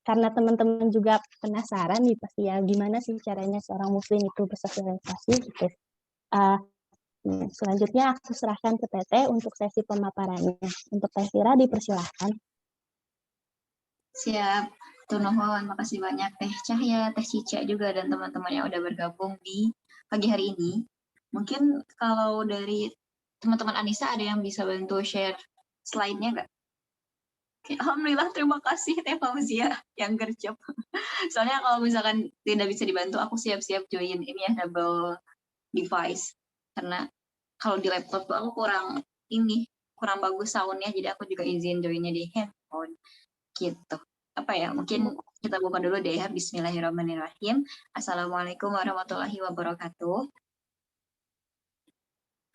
karena teman-teman juga penasaran nih pasti ya, gimana sih caranya seorang muslim itu bersosialisasi gitu. Uh, Selanjutnya aku serahkan ke Teteh untuk sesi pemaparannya. Untuk Teh Vira dipersilahkan. Siap, Tunuhon, makasih banyak Teh Cahya, Teh Cica juga dan teman-teman yang udah bergabung di pagi hari ini. Mungkin kalau dari teman-teman Anissa ada yang bisa bantu share slide-nya nggak? Alhamdulillah, terima kasih Teh Fauzia yang gercep. Soalnya kalau misalkan tidak bisa dibantu, aku siap-siap join ini ya, double device. Karena kalau di laptop tuh aku kurang bagus sound-nya, jadi aku juga izin joinnya di handphone. Gitu. Apa ya, mungkin kita buka dulu deh ya. Bismillahirrahmanirrahim. Assalamualaikum warahmatullahi wabarakatuh.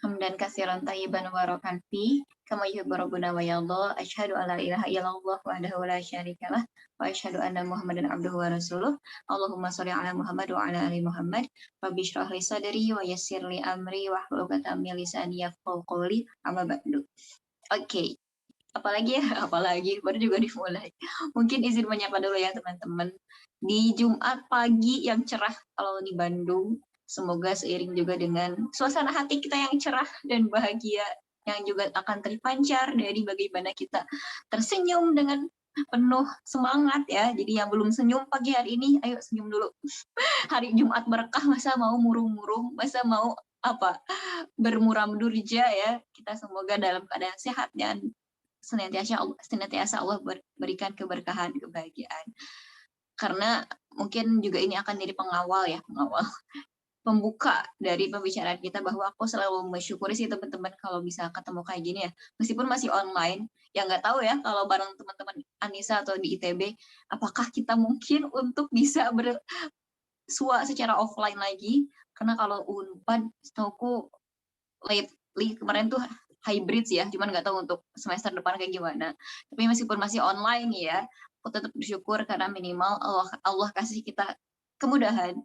Hamdan katsiran thayyiban mubarakan fi kama yuhibbu rabbuna wa yarda. Asyhadu an la ilaha illallah wahdahu la syarikalah wa asyhadu anna Muhammadan abduhu wa rasuluh. Allahumma shalli ala Muhammad wa ala ali Muhammad. Rabbi shrah li sadri wa yassir li amri wahlul 'uqdatam min lisani yafqahu qawli. Amma ba'du. Oke. Apalagi baru juga dimulai. Mungkin izin menyapa dulu ya teman-teman. Di Jumat pagi yang cerah kalau di Bandung, semoga seiring juga dengan suasana hati kita yang cerah dan bahagia yang juga akan terpancar dari bagaimana kita tersenyum dengan penuh semangat ya. Jadi yang belum senyum pagi hari ini, ayo senyum dulu. Hari Jumat berkah, masa mau murung-murung, masa mau bermuram durja ya. Kita semoga dalam keadaan sehat dan senantiasa Allah berikan keberkahan, kebahagiaan. Karena mungkin juga ini akan jadi pengawal pembuka dari pembicaraan kita, bahwa aku selalu mensyukuri sih teman-teman kalau bisa ketemu kayak gini ya, meskipun masih online. Ya nggak tahu ya kalau bareng teman-teman Anissa atau di ITB, apakah kita mungkin untuk bisa bersua secara offline lagi, karena kalau Unpad setauku lately kemarin tuh hybrid sih ya, cuman nggak tahu untuk semester depan kayak gimana. Tapi meskipun masih online ya, aku tetap bersyukur karena minimal Allah kasih kita kemudahan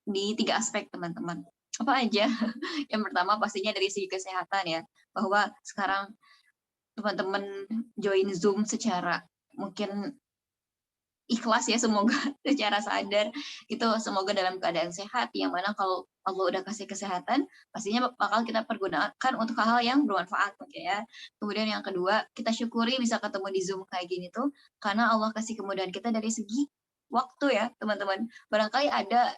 di 3 aspek teman-teman. Apa aja? Yang pertama pastinya dari segi kesehatan ya, bahwa sekarang teman-teman join Zoom secara mungkin ikhlas ya, semoga secara sadar itu, semoga dalam keadaan sehat, yang mana kalau Allah udah kasih kesehatan pastinya bakal kita pergunakan untuk hal-hal yang bermanfaat mungkin ya. Kemudian yang kedua, kita syukuri bisa ketemu di Zoom kayak gini tuh karena Allah kasih kemudahan kita dari segi waktu ya teman-teman. Barangkali ada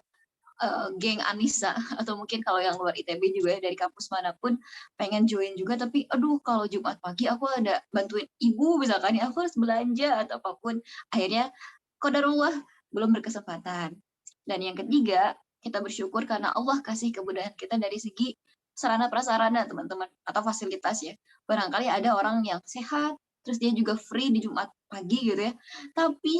geng Anissa atau mungkin kalau yang luar ITB juga ya, dari kampus manapun pengen join juga, tapi aduh kalau Jumat pagi aku ada bantuin ibu misalkan ya, aku harus belanja atau apapun, akhirnya qadarullah belum berkesempatan. Dan yang ketiga, kita bersyukur karena Allah kasih kemudahan kita dari segi sarana prasarana teman-teman, atau fasilitas ya. Barangkali ada orang yang sehat, terus dia juga free di Jumat pagi gitu ya, tapi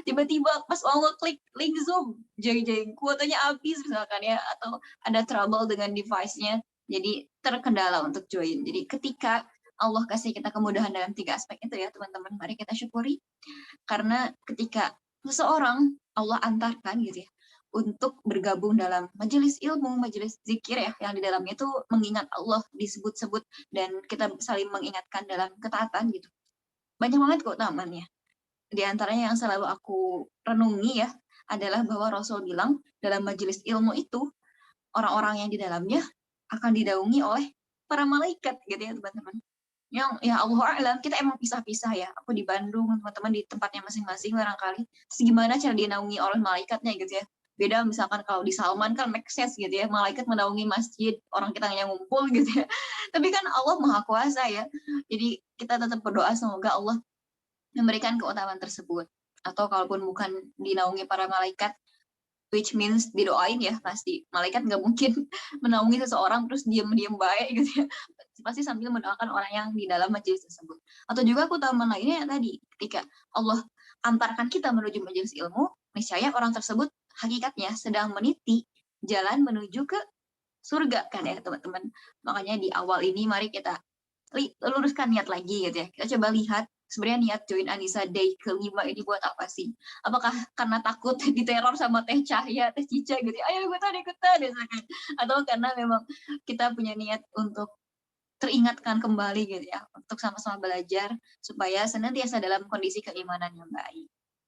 tiba-tiba pas Allah klik link Zoom, jeng-jeng kuotanya habis misalkan ya, atau ada trouble dengan device-nya, jadi terkendala untuk join. Jadi ketika Allah kasih kita kemudahan dalam 3 aspek itu ya teman-teman, mari kita syukuri. Karena ketika seseorang Allah antarkan gitu ya untuk bergabung dalam majelis ilmu, majelis zikir ya, yang di dalamnya itu mengingat Allah disebut-sebut dan kita saling mengingatkan dalam ketaatan gitu, banyak banget keutamaannya. Di antaranya yang selalu aku renungi ya adalah bahwa Rasul bilang dalam majelis ilmu itu orang-orang yang di dalamnya akan didaungi oleh para malaikat gitu ya teman-teman. Yang ya Allah alam, kita emang pisah-pisah ya. Aku di Bandung, teman-teman di tempatnya masing-masing barangkali. Terus gimana cara dinaungi oleh malaikatnya gitu ya. Beda misalkan kalau di Salman kan make sense gitu ya, malaikat menaungi masjid, orang kita yang ngumpul gitu ya. Tapi kan Allah Maha Kuasa ya. Jadi kita tetap berdoa semoga Allah memberikan keutamaan tersebut. Atau kalaupun bukan dinaungi para malaikat, which means didoain ya, pasti malaikat nggak mungkin menaungi seseorang terus diam-diam baik gitu ya, pasti sambil mendoakan orang yang di dalam majelis tersebut. Atau juga keutamaan lainnya yang tadi, ketika Allah antarkan kita menuju majelis ilmu, niscaya orang tersebut hakikatnya sedang meniti jalan menuju ke surga kan ya teman-teman. Makanya di awal ini mari kita luruskan niat lagi gitu ya. Kita coba lihat sebenarnya niat join Anissa Day ke-5 ini buat apa sih? Apakah karena takut diteror sama Teh Cahya, Teh Cica gitu ya, ayo ikutan misalkan. Atau karena memang kita punya niat untuk teringatkan kembali gitu ya, untuk sama-sama belajar supaya senantiasa dalam kondisi keimanan yang baik.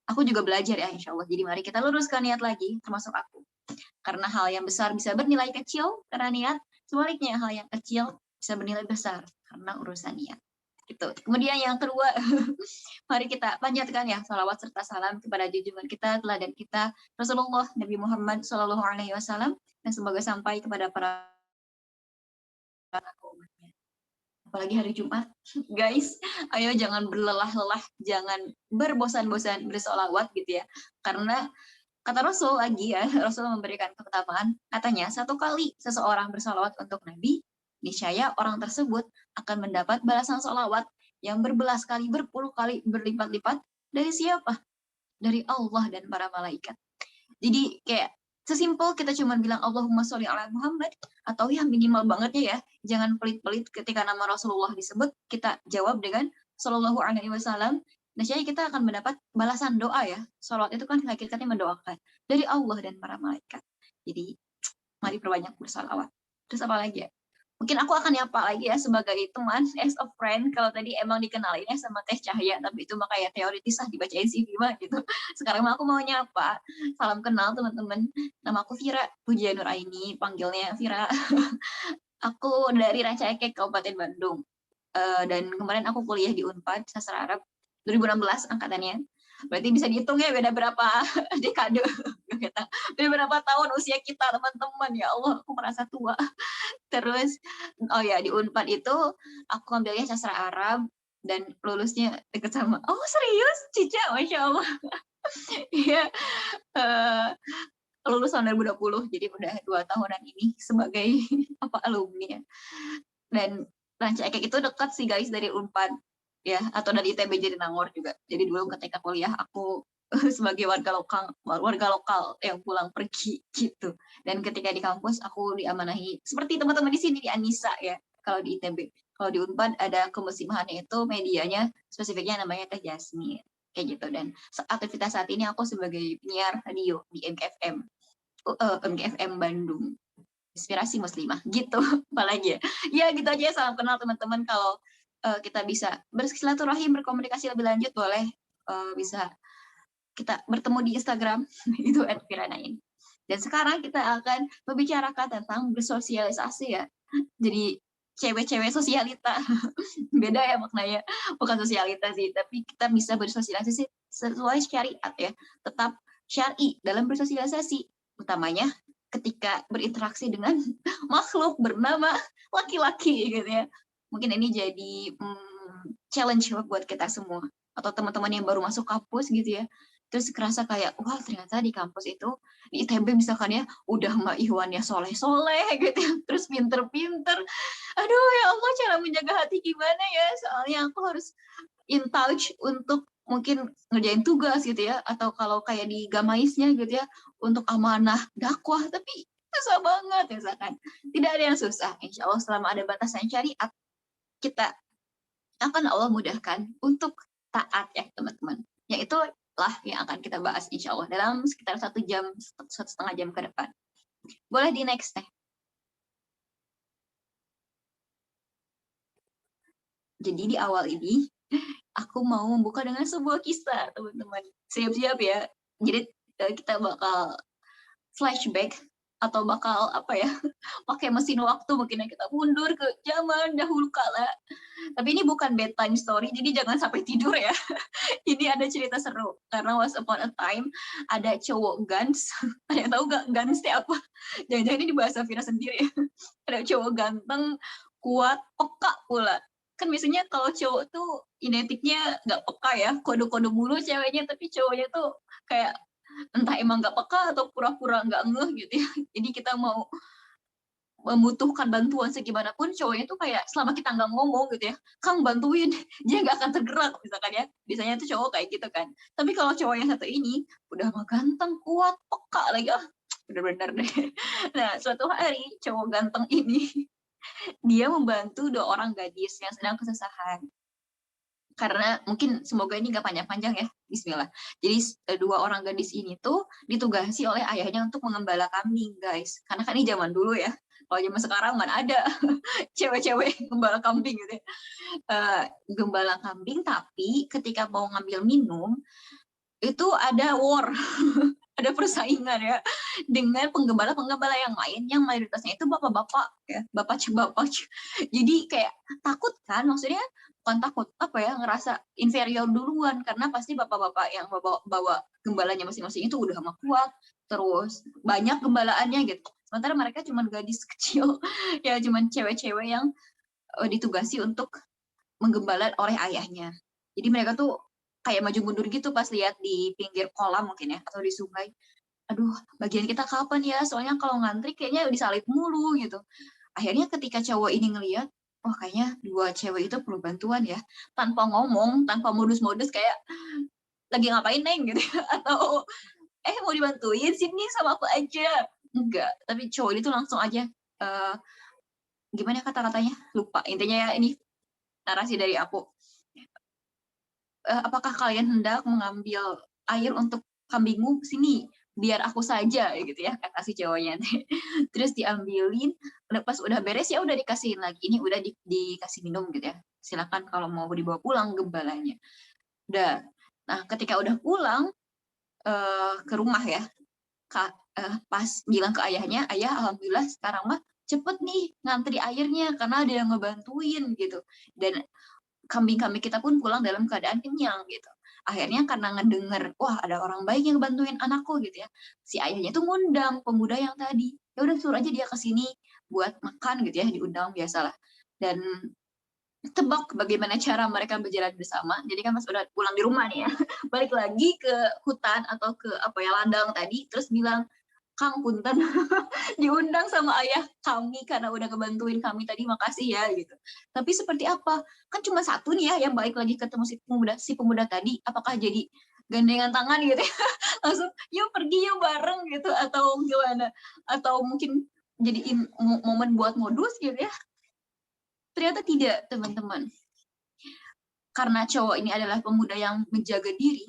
Aku juga belajar ya insya Allah. Jadi mari kita luruskan niat lagi, termasuk aku. Karena hal yang besar bisa bernilai kecil karena niat, sebaliknya hal yang kecil bisa bernilai besar karena urusan niat. Gitu. Kemudian yang kedua, mari kita panjatkan ya salawat serta salam kepada junjungan kita, teladan kita, Rasulullah Nabi Muhammad SAW, dan semoga sampai kepada para umatnya. Apalagi hari Jumat, guys, ayo jangan berlelah-lelah, jangan berbosan-bosan bersolawat gitu ya, karena kata Rasul lagi ya, Rasul memberikan keutamaan, katanya 1 kali seseorang bersolawat untuk Nabi, niscaya orang tersebut akan mendapat balasan solawat yang berbelas kali, berpuluh kali, berlipat-lipat dari siapa? Dari Allah dan para malaikat. Jadi kayak sesimpel kita cuma bilang Allahumma sholli ala Muhammad, atau ya minimal bangetnya ya, jangan pelit-pelit ketika nama Rasulullah disebut, kita jawab dengan Shallallahu Alaihi Wasallam. Niscaya kita akan mendapat balasan doa ya. Sholawat itu kan hakikatnya mendoakan dari Allah dan para malaikat. Jadi mari perbanyak bersalawat. Terus apa lagi ya? Mungkin aku akan nyapa lagi ya sebagai teman, as a friend. Kalau tadi emang dikenalin ya sama Teh Cahaya, tapi itu mah kayak teoritis lah dibacain CV mah gitu. Sekarang mah aku mau nyapa. Salam kenal teman-teman. Nama aku Vira Puja Nuraini, panggilnya Vira. Aku dari Ranca Ekek, Kabupaten Bandung. Dan kemarin aku kuliah di Unpad, Sastra Arab, 2016 angkatannya. Berarti bisa dihitung ya beda berapa dekade. Beda berapa tahun usia kita teman-teman. Ya Allah, aku merasa tua. Terus, oh ya, di Unpad itu aku ambilnya sastra Arab dan lulusnya deket sama, oh serius? Cica, Masya Allah. Iya, lulus tahun 2020, jadi udah 2 tahunan ini sebagai apa alumni ya. Dan Ranca Ekek itu dekat sih guys dari Unpad ya, atau dari ITB Jatinangor juga. Jadi dulu ketika kuliah aku sebagai warga lokal yang pulang pergi gitu. Dan ketika di kampus aku diamanahi seperti teman-teman di sini di Anissa ya. Kalau di ITB, kalau di Unpad ada kemusimahannya itu medianya spesifiknya namanya Teh Jasmine kayak gitu. Dan aktivitas saat ini aku sebagai penyiar radio di MKFM MKFM Bandung. Inspirasi muslimah gitu. Apalagi ya. Ya gitu aja, salam kenal teman-teman. Kalau kita bisa bersilaturahim, berkomunikasi lebih lanjut, boleh bisa kita bertemu di Instagram itu @viranain. Dan sekarang kita akan membicarakan tentang bersosialisasi ya. Jadi cewek-cewek sosialita. Beda ya maknanya. Bukan sosialita sih, tapi kita bisa bersosialisasi sesuai syariat ya. Tetap syar'i dalam bersosialisasi. Utamanya ketika berinteraksi dengan makhluk bernama laki-laki gitu ya. Mungkin ini jadi challenge buat kita semua. Atau teman-teman yang baru masuk kampus gitu ya. Terus kerasa kayak, wah ternyata di kampus itu, di ITB misalkan ya, udah Mbak Ihwannya soleh-soleh gitu ya, terus pinter-pinter. Aduh ya Allah, cara menjaga hati gimana ya, soalnya aku harus in touch untuk mungkin ngerjain tugas gitu ya, atau kalau kayak di Gamaisnya gitu ya, untuk amanah dakwah, tapi susah banget ya kan. Tidak ada yang susah, insya Allah selama ada batasan syariat, kita akan Allah mudahkan untuk taat ya teman-teman. Yaitu lah yang akan kita bahas insya Allah dalam sekitar 1 jam, 1,5 jam ke depan. Boleh di next teh. Jadi di awal ini aku mau membuka dengan sebuah kisah teman-teman. Siap-siap ya. Jadi kita bakal flashback atau bakal apa ya, pakai mesin waktu mungkin kita mundur ke zaman dahulu kala. Tapi ini bukan bedtime story, jadi jangan sampai tidur ya. Ini ada cerita seru karena once upon a time ada cowok Gans. Ada yang tahu gak Gans itu apa? Jangan-jangan ini bahasa Vira sendiri ya. Ada cowok ganteng, kuat, peka pula. Kan biasanya kalau cowok tuh identiknya nggak peka ya, kode-kode mulu ceweknya, tapi cowoknya tuh kayak entah emang nggak peka atau pura-pura nggak ngeh gitu ya. Jadi kita mau membutuhkan bantuan segimanapun, cowoknya tuh kayak selama kita nggak ngomong gitu ya, Kang bantuin, dia nggak akan tergerak misalkan ya. Biasanya tuh cowok kayak gitu kan. Tapi kalau cowok yang satu ini udah mah ganteng, kuat, peka lagi, bener-bener deh. Nah suatu hari cowok ganteng ini dia membantu 2 orang gadis yang sedang kesusahan. Karena mungkin semoga ini nggak panjang-panjang ya, bismillah. Jadi 2 orang gadis ini tuh ditugasi oleh ayahnya untuk mengembala kambing, guys. Karena kan ini zaman dulu ya. Kalau zaman sekarang mana ada cewek-cewek gembala kambing gitu ya. Gembala kambing, tapi ketika mau ngambil minum, itu ada war, ada persaingan ya dengan penggembala-penggembala yang lain yang mayoritasnya itu bapak-bapak ya, bapak. Jadi kayak takut kan, maksudnya bukan takut apa ya, ngerasa inferior duluan karena pasti bapak-bapak yang bawa gembalanya masing-masing itu udah mah kuat, terus banyak gembalaannya gitu. Sementara mereka cuma gadis kecil ya, cuma cewek-cewek yang ditugasi untuk menggembala oleh ayahnya. Jadi mereka tuh kayak maju mundur gitu pas lihat di pinggir kolam mungkin ya, atau di sungai. Aduh, bagian kita kapan ya? Soalnya kalau ngantri kayaknya disalip mulu gitu. Akhirnya ketika cowok ini ngeliat, oh kayaknya dua cewek itu perlu bantuan ya. Tanpa ngomong, tanpa modus-modus kayak, lagi ngapain Neng gitu ya. Atau, mau dibantuin sini sama aku aja. Enggak, tapi cowok ini tuh langsung aja, gimana kata-katanya? Lupa. Intinya ya ini narasi dari aku. Apakah kalian hendak mengambil air untuk kambingmu? Sini, biar aku saja gitu ya, kata si cowoknya. Terus diambilin, pas udah beres ya udah dikasihin lagi. Ini udah dikasih minum gitu ya. Silakan kalau mau dibawa pulang gembalanya. Udah. Nah, ketika udah pulang ke rumah ya, pas bilang ke ayahnya, ayah alhamdulillah sekarang mah cepet nih ngantri airnya karena ada yang ngebantuin gitu. Dan kambing-kambing kita pun pulang dalam keadaan kenyang gitu. Akhirnya karena ngedenger, wah ada orang baik yang bantuin anakku gitu ya. Si ayahnya tuh ngundang pemuda yang tadi. Ya udah suruh aja dia ke sini buat makan gitu ya, diundang biasalah. Dan tebak bagaimana cara mereka berjalan bersama. Jadi kan pas udah pulang di rumah nih ya, balik lagi ke hutan atau ke apa ya, ladang tadi, terus bilang, Kang Punten, diundang sama ayah kami karena udah ngebantuin kami tadi, makasih ya gitu. Tapi seperti apa? Kan cuma satu nih ya yang balik lagi ketemu si pemuda tadi, apakah jadi gandengan tangan gitu ya? Langsung yuk pergi yuk bareng gitu, atau gimana? Atau mungkin jadiin momen buat modus gitu ya? Ternyata tidak, teman-teman. Karena cowok ini adalah pemuda yang menjaga diri,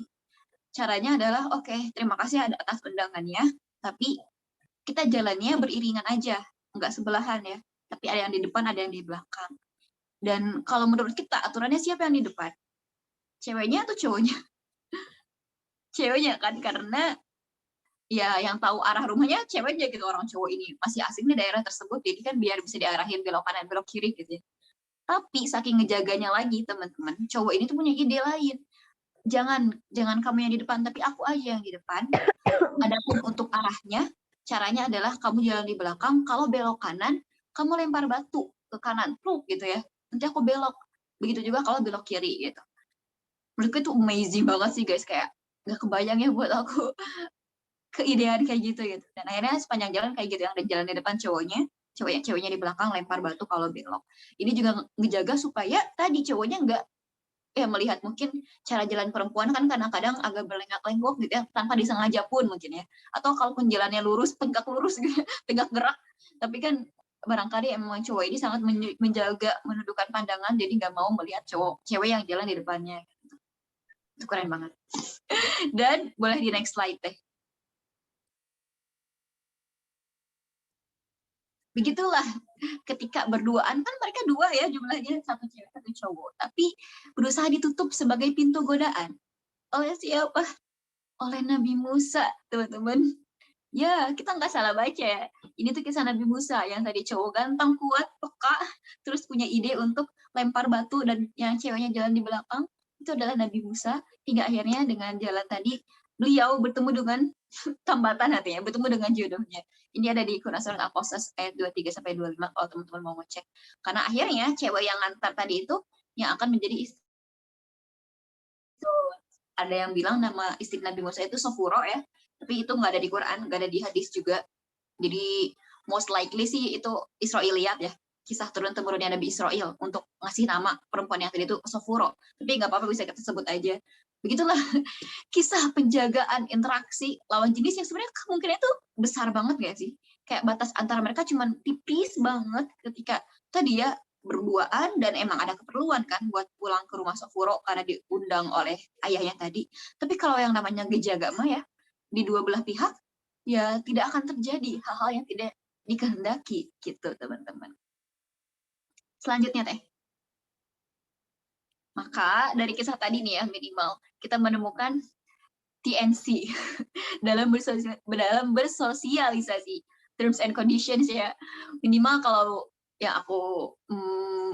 caranya adalah oke, terima kasih atas undangannya, tapi kita jalannya beriringan aja, nggak sebelahan ya. Tapi ada yang di depan, ada yang di belakang. Dan kalau menurut kita, aturannya siapa yang di depan? Ceweknya atau cowoknya? Ceweknya kan, karena ya yang tahu arah rumahnya ceweknya gitu. Orang cowok ini masih asing di daerah tersebut, jadi kan biar bisa diarahin belok kanan, belok kiri gitu ya. Tapi saking ngejaganya lagi, teman-teman, cowok ini tuh punya ide lain. Jangan kamu yang di depan, tapi aku aja yang di depan. Adapun untuk arahnya, caranya adalah kamu jalan di belakang, kalau belok kanan, kamu lempar batu ke kanan, pluk gitu ya. Nanti aku belok. Begitu juga kalau belok kiri gitu. Menurutku itu amazing banget sih guys, kayak gak kebayang ya buat aku keidean kayak gitu gitu. Dan akhirnya sepanjang jalan kayak gitu, yang ada jalan di depan ceweknya di belakang lempar batu kalau belok. Ini juga ngejaga supaya tadi cowoknya nggak melihat mungkin cara jalan perempuan kan kadang-kadang agak berlenggak-lenggok gitu ya, tanpa disengaja pun mungkin ya. Atau kalaupun jalannya lurus, tegak lurus gitu, tegak gerak. Tapi kan barangkali emang cowok ini sangat menjaga menundukkan pandangan, jadi nggak mau melihat cewek yang jalan di depannya. Itu keren banget. Dan boleh di next slide deh. Begitulah ketika berduaan, kan mereka dua ya jumlahnya, satu cewek satu cowok, tapi berusaha ditutup sebagai pintu godaan oleh siapa? Oleh Nabi Musa, teman-teman. Ya, kita nggak salah baca ya. Ini tuh kisah Nabi Musa yang tadi cowok ganteng, kuat, peka, terus punya ide untuk lempar batu dan yang ceweknya jalan di belakang. Itu adalah Nabi Musa. Hingga akhirnya dengan jalan tadi, beliau bertemu dengan tambatan hatinya, bertemu dengan jodohnya. Ini ada di Quran Surat Al-Qasas ayat 23-25 kalau teman-teman mau ngecek. Karena akhirnya cewek yang ngantar tadi itu yang akan menjadi istri. Ada yang bilang nama istri Nabi Musa itu Sofuro ya, tapi itu nggak ada di Quran, nggak ada di hadis juga. Jadi most likely sih itu Israiliyat ya, kisah turun-temurunnya Nabi Israel untuk ngasih nama perempuan yang tadi itu Sofuro. Tapi nggak apa-apa, bisa kita sebut aja. Begitulah kisah penjagaan interaksi lawan jenis yang sebenarnya kemungkinan itu besar banget gak sih? Kayak batas antara mereka cuma tipis banget ketika tadi ya berduaan dan emang ada keperluan kan buat pulang ke rumah Sofuro karena diundang oleh ayahnya tadi. Tapi kalau yang namanya gejaga mah ya, di dua belah pihak, ya tidak akan terjadi hal-hal yang tidak dikehendaki gitu teman-teman. Selanjutnya teh. Maka dari kisah tadi nih ya, minimal kita menemukan TNC dalam bersosialisasi terms and conditions ya. Minimal kalau ya aku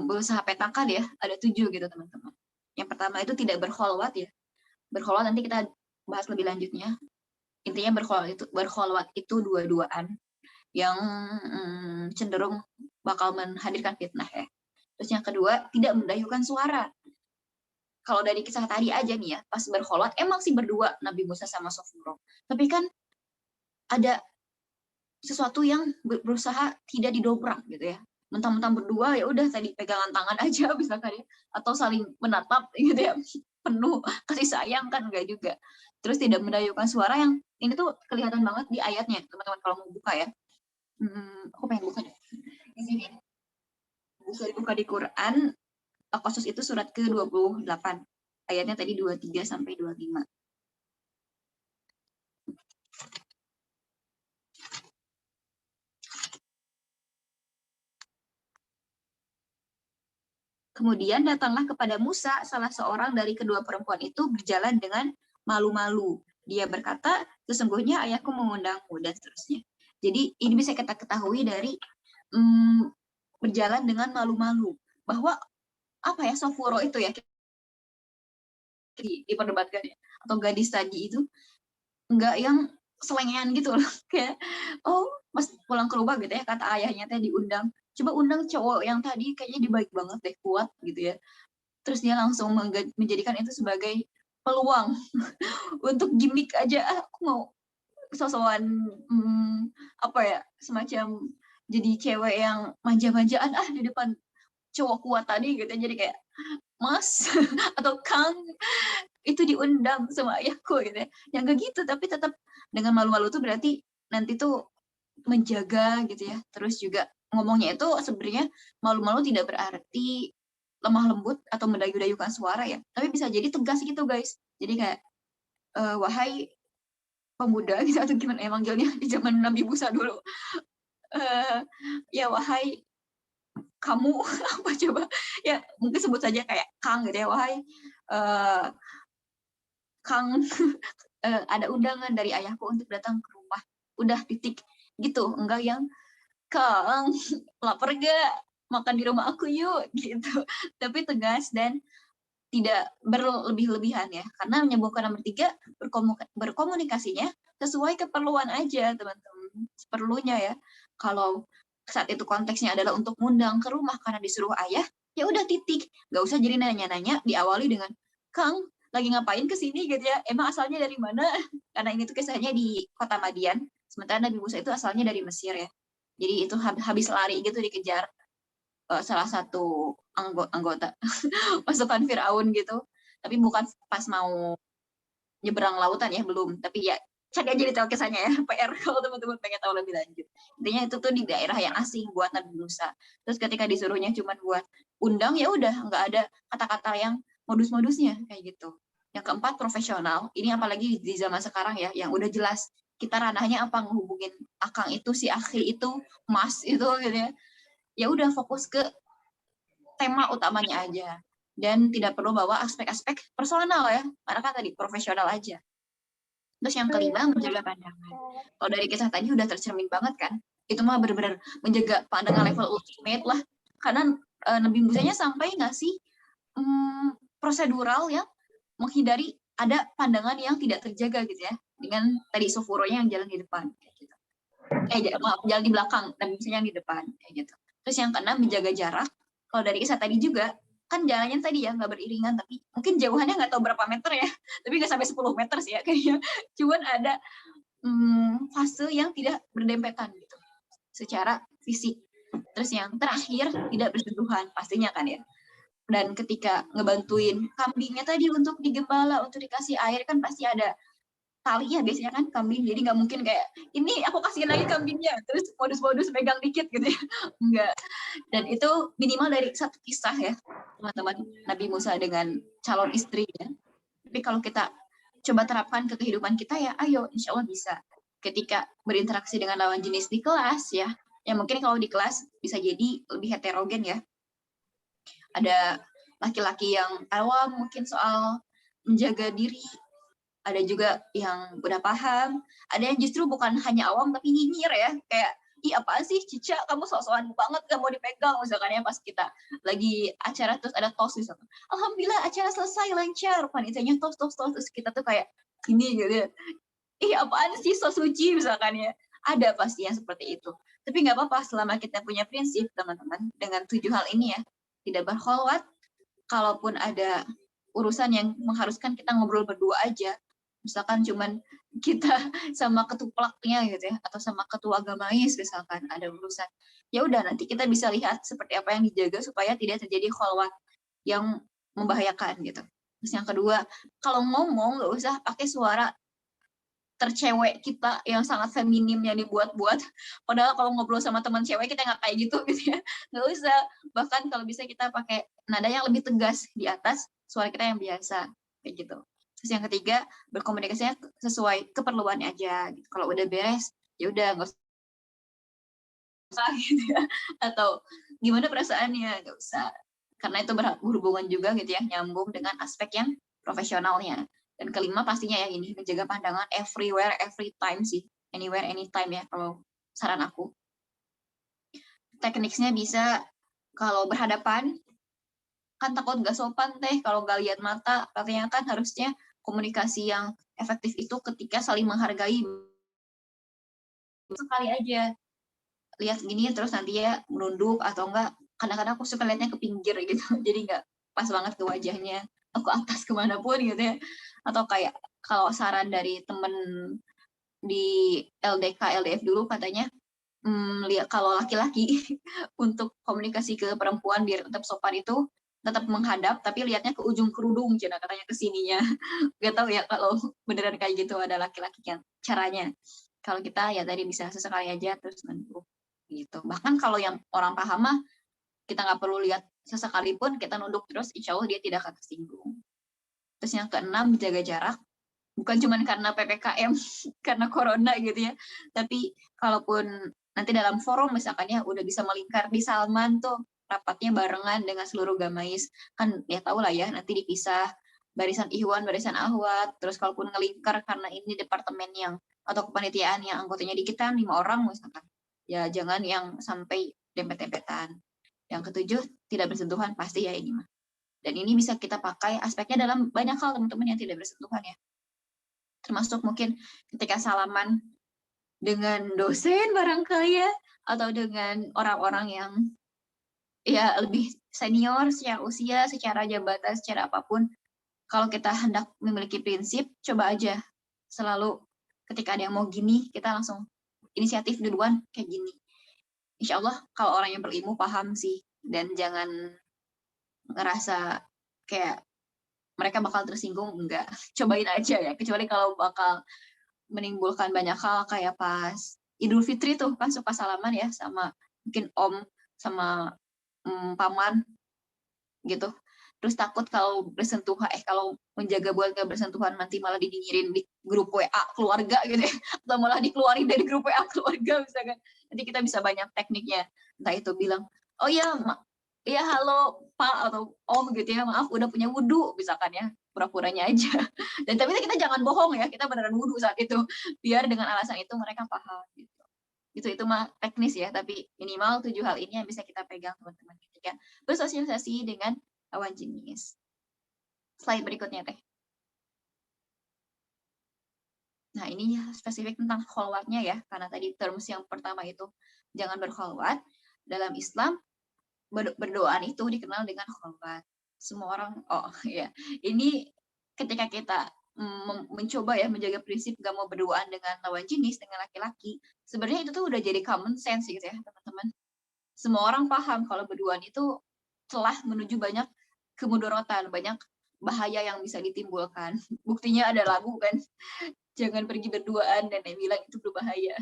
berusaha petakan ya, ada 7 gitu teman-teman. Yang pertama itu tidak berkholwat ya. Berkholwat nanti kita bahas lebih lanjutnya. Intinya berkholwat itu dua-duaan yang cenderung bakal menghadirkan fitnah ya. Terus yang kedua, tidak mendayukan suara. Kalau dari kisah tadi aja nih ya, pas berkholwat emang sih berdua Nabi Musa sama Sofuro. Tapi kan ada sesuatu yang berusaha tidak didobrak gitu ya. Mentang-mentang berdua ya udah tadi pegangan tangan aja misalkan ya, atau saling menatap gitu ya, penuh kasih sayang kan enggak juga. Terus tidak mendayukan suara yang ini tuh kelihatan banget di ayatnya teman-teman kalau mau buka ya. Aku pengen buka deh di sini. Bisa dibuka di Quran. Qasas itu surat ke-28. Ayatnya tadi 23 sampai 25. Kemudian datanglah kepada Musa salah seorang dari kedua perempuan itu berjalan dengan malu-malu. Dia berkata, sesungguhnya ayahku mengundangmu, dan seterusnya. Jadi ini bisa kita ketahui dari berjalan dengan malu-malu. Bahwa apa ya, Sofuro itu ya, diperdebatkan ya, atau gadis tadi itu, enggak yang selengean gitu loh. Kayak, oh pas pulang ke rumah gitu ya, kata ayahnya teh diundang. Coba undang cowok yang tadi kayaknya dia baik banget deh, kuat gitu ya. Terus dia langsung menjadikan itu sebagai peluang untuk gimmick aja. Aku mau sosokan apa ya, semacam jadi cewek yang manja-manjaan di depan cowok kuat tadi gitu. Jadi kayak Mas atau Kang itu diundang sama ayahku gitu ya. Yang gak gitu, tapi tetap dengan malu-malu tuh berarti nanti tuh menjaga gitu ya. Terus juga ngomongnya itu sebenarnya malu-malu tidak berarti lemah lembut atau mendayu-dayukan suara ya, tapi bisa jadi tegas gitu guys. Jadi kayak wahai pemuda gitu, atau gimana ya manggilnya di zaman Nabi Musa dulu, ya wahai kamu apa coba ya, mungkin sebut saja kayak Kang gitu ya, wahai Kang, ada undangan dari ayahku untuk datang ke rumah, udah titik gitu. Enggak yang Kang lapar gak, makan di rumah aku yuk gitu, tapi tegas dan tidak berlebih-lebihan ya, karena menyambungkan nomor 3, berkomunikasinya sesuai keperluan aja teman-teman, seperlunya ya. Kalau saat itu konteksnya adalah untuk ngundang ke rumah karena disuruh ayah, ya udah titik, nggak usah jadi nanya-nanya, diawali dengan Kang lagi ngapain kesini gitu ya, emang asalnya dari mana, karena ini tuh kisahnya di kota Madian, sementara Nabi Musa itu asalnya dari Mesir ya, jadi itu habis lari gitu dikejar salah satu anggota pasukan Firaun gitu, tapi bukan pas mau nyeberang lautan ya, belum, tapi ya cari aja di tahu kisahnya ya, PR kalau teman-teman pengen tahu lebih lanjut. Intinya itu tuh di daerah yang asing buat Nabi Musa. Terus ketika disuruhnya cuma buat undang, ya udah nggak ada kata-kata yang modus-modusnya kayak gitu. Yang keempat, profesional. Ini apalagi di zaman sekarang ya, yang udah jelas kita ranahnya apa, ngehubungin akang itu, si akhi itu, mas itu gitu ya. Ya udah fokus ke tema utamanya aja, dan tidak perlu bawa aspek-aspek personal ya, karena kan tadi profesional aja. Terus yang kelima, menjaga pandangan. Kalau dari kisah tadi udah tercermin banget kan, itu mah benar-benar menjaga pandangan level ultimate lah, karena Nabi Musanya sampai ngasih prosedural yang menghindari ada pandangan yang tidak terjaga gitu ya, dengan tadi Sofuronya yang jalan di depan kayak gitu. Maaf, jalan di belakang, Nabi Musanya yang di depan kayak gitu. Terus yang keenam, menjaga jarak. Kalau dari kisah tadi juga, kan jalannya tadi ya nggak beriringan, tapi mungkin jauhannya nggak tahu berapa meter ya, tapi nggak sampai 10 meter sih ya kayaknya. Cuman ada fase yang tidak berdempetan gitu, secara fisik. Terus yang terakhir, tidak bersentuhan, pastinya kan ya. Dan ketika ngebantuin kambingnya tadi untuk digembala, untuk dikasih air, kan pasti ada tali ya biasanya kan kambing, jadi nggak mungkin kayak ini aku kasihin lagi kambingnya terus modus-modus pegang dikit gitu ya, enggak. Dan itu minimal dari satu kisah ya teman-teman, Nabi Musa dengan calon istrinya. Tapi kalau kita coba terapkan ke kehidupan kita ya, ayo insya Allah bisa. Ketika berinteraksi dengan lawan jenis di kelas ya, yang mungkin kalau di kelas bisa jadi lebih heterogen ya, ada laki-laki yang awam mungkin soal menjaga diri, ada juga yang udah paham, ada yang justru bukan hanya awam tapi nyinyir ya, kayak ih apaan sih Cica, kamu sok-sokan banget gak mau dipegang misalkan ya, pas kita lagi acara terus ada tos misalkan, alhamdulillah acara selesai lancar, panitianya tos terus kita tuh kayak ini gitu, ih apaan sih so suci misalkan ya, ada pasti yang seperti itu. Tapi nggak apa-apa selama kita punya prinsip teman-teman dengan 7 hal ini ya, tidak berkholwat, kalaupun ada urusan yang mengharuskan kita ngobrol berdua aja, misalkan cuman kita sama ketuplaknya gitu ya, atau sama ketua agamais misalkan ada urusan, ya udah nanti kita bisa lihat seperti apa yang dijaga supaya tidak terjadi kholwat yang membahayakan gitu. Terus yang kedua, kalau ngomong nggak usah pakai suara tercewek kita yang sangat feminim yang dibuat-buat. Padahal kalau ngobrol sama teman cewek kita nggak kayak gitu gitu ya. Nggak usah. Bahkan kalau bisa kita pakai nada yang lebih tegas di atas suara kita yang biasa kayak gitu. Terus yang ketiga, berkomunikasinya sesuai keperluan aja. Gitu. Kalau udah beres, ya udah nggak usah gitu ya. Atau gimana perasaannya, nggak usah. Karena itu berhubungan juga gitu ya, nyambung dengan aspek yang profesionalnya. Dan kelima pastinya ya ini, menjaga pandangan everywhere, every time sih. Anywhere, anytime ya, kalau saran aku. Tekniknya bisa kalau berhadapan, kan takut nggak sopan teh kalau nggak lihat mata. Katanya kan harusnya komunikasi yang efektif itu ketika saling menghargai. Sekali aja, lihat gini terus nanti ya menunduk atau enggak. Kadang-kadang aku suka lihatnya ke pinggir gitu, jadi nggak pas banget ke wajahnya. Atau ke atas kemanapun gitu ya. Atau kayak kalau saran dari temen di LDK LDF dulu katanya lihat kalau laki-laki untuk komunikasi ke perempuan biar tetap sopan itu tetap menghadap tapi lihatnya ke ujung kerudung cina katanya ke sininya. Gak tahu ya kalau beneran kayak gitu ada laki-laki yang caranya. Kalau kita ya tadi bisa sesekali aja terus nunduk gitu. Bahkan kalau yang orang paham mah kita nggak perlu lihat sesekali pun kita nunduk terus insya Allah dia tidak akan tersinggung. Terus yang keenam jaga jarak. Bukan cuma karena PPKM, karena corona gitu ya. Tapi kalaupun nanti dalam forum misalkan ya udah bisa melingkar di Salman tuh rapatnya barengan dengan seluruh gamais. Kan ya tau lah ya nanti dipisah barisan Ikhwan, barisan Ahwat. Terus kalaupun ngelingkar karena ini departemen yang atau kepanitiaan yang anggotanya dikit kan 5 orang misalkan. Ya jangan yang sampai dempet-dempetan. Yang ketujuh, tidak bersentuhan pasti ya ini mah. Dan ini bisa kita pakai aspeknya dalam banyak hal teman-teman yang tidak bersentuhan ya. Termasuk mungkin ketika salaman dengan dosen barangkali ya, atau dengan orang-orang yang ya lebih senior secara usia, secara jabatan, secara apapun. Kalau kita hendak memiliki prinsip, coba aja selalu ketika ada yang mau gini, kita langsung inisiatif duluan kayak gini. Insya Allah kalau orang yang berilmu paham sih, dan jangan ngerasa kayak mereka bakal tersinggung, enggak. Cobain aja ya, kecuali kalau bakal menimbulkan banyak hal kayak pas Idul Fitri tuh kan suka salaman ya sama mungkin om sama paman gitu. Terus takut kalau bersentuhan kalau menjaga buat gak bersentuhan nanti malah dinyinyirin di grup WA keluarga gitu ya. Atau malah dikeluarin dari grup WA keluarga misalkan. Nanti kita bisa banyak tekniknya. Entah itu bilang, "Oh ya, iya halo Pak atau Om gitu ya, maaf udah punya wudhu," misalkan ya. Pura-puranya aja. Dan tapi kita jangan bohong ya, kita beneran wudhu saat itu. Biar dengan alasan itu mereka paham gitu. Itu mah teknis ya, tapi minimal 7 hal ini yang bisa kita pegang teman-teman ketika bersosialisasi dengan lawan jenis. Slide berikutnya teh. Nah ini spesifik tentang kholwatnya ya, karena tadi terms yang pertama itu jangan berkholwat. Dalam Islam berdoaan itu dikenal dengan kholwat. Semua orang, oh ya, ini ketika kita mencoba ya menjaga prinsip gak mau berduaan dengan lawan jenis, dengan laki-laki, sebenarnya itu tuh udah jadi common sense gitu ya teman-teman. Semua orang paham kalau berduaan itu telah menuju banyak kemudorotan, banyak bahaya yang bisa ditimbulkan. Buktinya ada lagu kan, jangan pergi berduaan dan yang bilang itu berbahaya.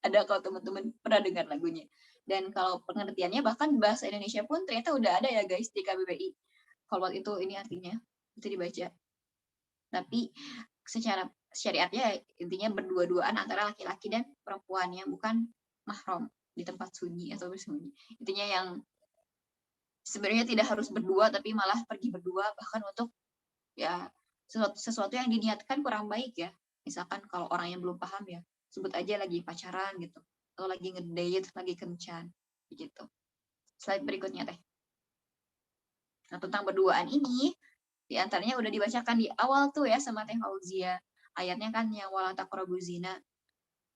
Ada kalau teman-teman pernah dengar lagunya. Dan kalau pengertiannya bahkan bahasa Indonesia pun ternyata udah ada ya guys di KBBI. Kalau itu ini artinya itu dibaca. Tapi secara syariatnya intinya berdua-duaan antara laki-laki dan perempuan yang bukan mahram di tempat sunyi atau bersembunyi. Intinya yang sebenarnya tidak harus berdua tapi malah pergi berdua bahkan untuk ya sesuatu yang diniatkan kurang baik ya. Misalkan kalau orang yang belum paham ya, sebut aja lagi pacaran gitu, atau lagi ngedate, lagi kencan, gitu. Slide berikutnya teh. Nah, tentang berduaan ini, di antaranya udah dibacakan di awal tuh ya sama Teh Fauzia. Ayatnya kan yang wala taqrabu zina.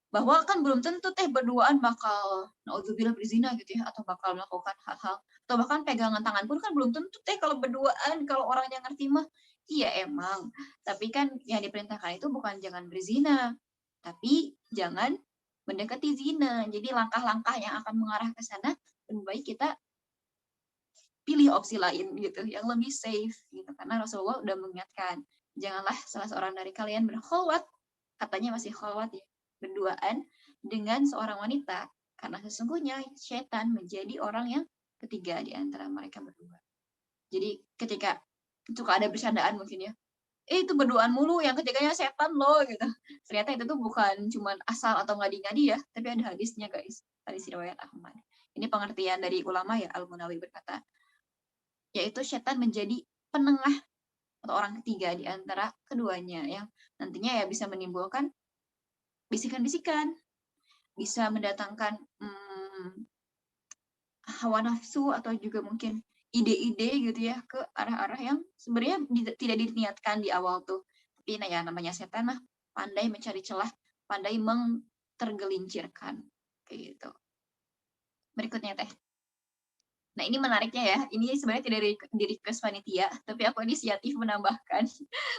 Bahwa kan belum tentu teh berduaan bakal naudzubillah berzina gitu ya, atau bakal melakukan hal-hal, atau bahkan pegangan tangan pun kan belum tentu teh kalau berduaan, kalau orang yang ngerti mah. Iya emang, tapi kan yang diperintahkan itu bukan jangan berzina, tapi jangan mendekati zina. Jadi langkah-langkah yang akan mengarah ke sana, lebih baik kita pilih opsi lain gitu, yang lebih safe gitu. Karena Rasulullah udah mengingatkan, janganlah salah seorang dari kalian berkholwat, katanya masih kholwat ya, berduaan dengan seorang wanita, karena sesungguhnya setan menjadi orang yang ketiga di antara mereka berdua. Jadi ketika suka ada bercandaan mungkin ya, itu berduaan mulu, yang ketiganya setan loh gitu. Ternyata itu tuh bukan cuman asal atau ngadi-ngadi ya, tapi ada hadisnya guys, hadis riwayat Ahmad. Ini pengertian dari ulama ya, Al-Munawi berkata, yaitu setan menjadi penengah atau orang ketiga di antara keduanya yang nantinya ya bisa menimbulkan bisikan-bisikan, bisa mendatangkan hawa nafsu atau juga mungkin ide-ide gitu ya ke arah-arah yang sebenarnya tidak diniatkan di awal tuh. Tapi nah ya namanya setan mah pandai mencari celah, pandai tergelincirkan kayak gitu. Berikutnya teh. Nah ini menariknya ya, ini sebenarnya tidak dari request panitia, tapi aku inisiatif menambahkan.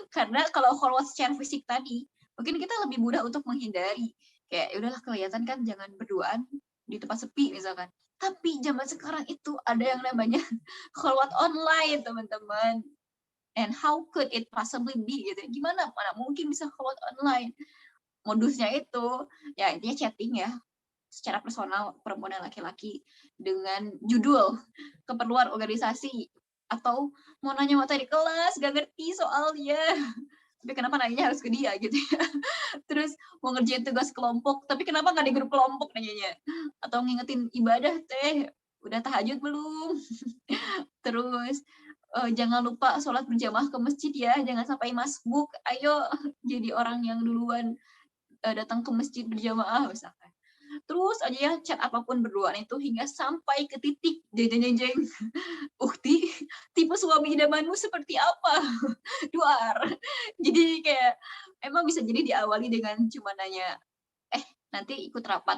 Karena kalau kholwat secara fisik tadi, mungkin kita lebih mudah untuk menghindari. Kayak udahlah kelihatan kan jangan berduaan di tempat sepi misalkan. Tapi zaman sekarang itu ada yang namanya kholwat online teman-teman. And how could it possibly be gitu? Gimana? Mana mungkin bisa kholwat online? Modusnya itu, ya intinya chatting ya, secara personal perempuan dan laki-laki dengan judul keperluan organisasi atau mau nanya materi kelas gak ngerti soalnya tapi kenapa nanya harus ke dia gitu ya. Terus mau ngerjain tugas kelompok tapi kenapa nggak di grup kelompok nanyanya, atau ngingetin ibadah teh udah tahajud belum. Terus jangan lupa sholat berjamaah ke masjid ya, jangan sampai masbuk, ayo jadi orang yang duluan datang ke masjid berjamaah misalkan. Terus aja ya chat apapun berduaan itu hingga sampai ke titik jeng. Ukti, tipe suami idamanmu seperti apa? Duar. Jadi kayak emang bisa jadi diawali dengan cuma nanya, nanti ikut rapat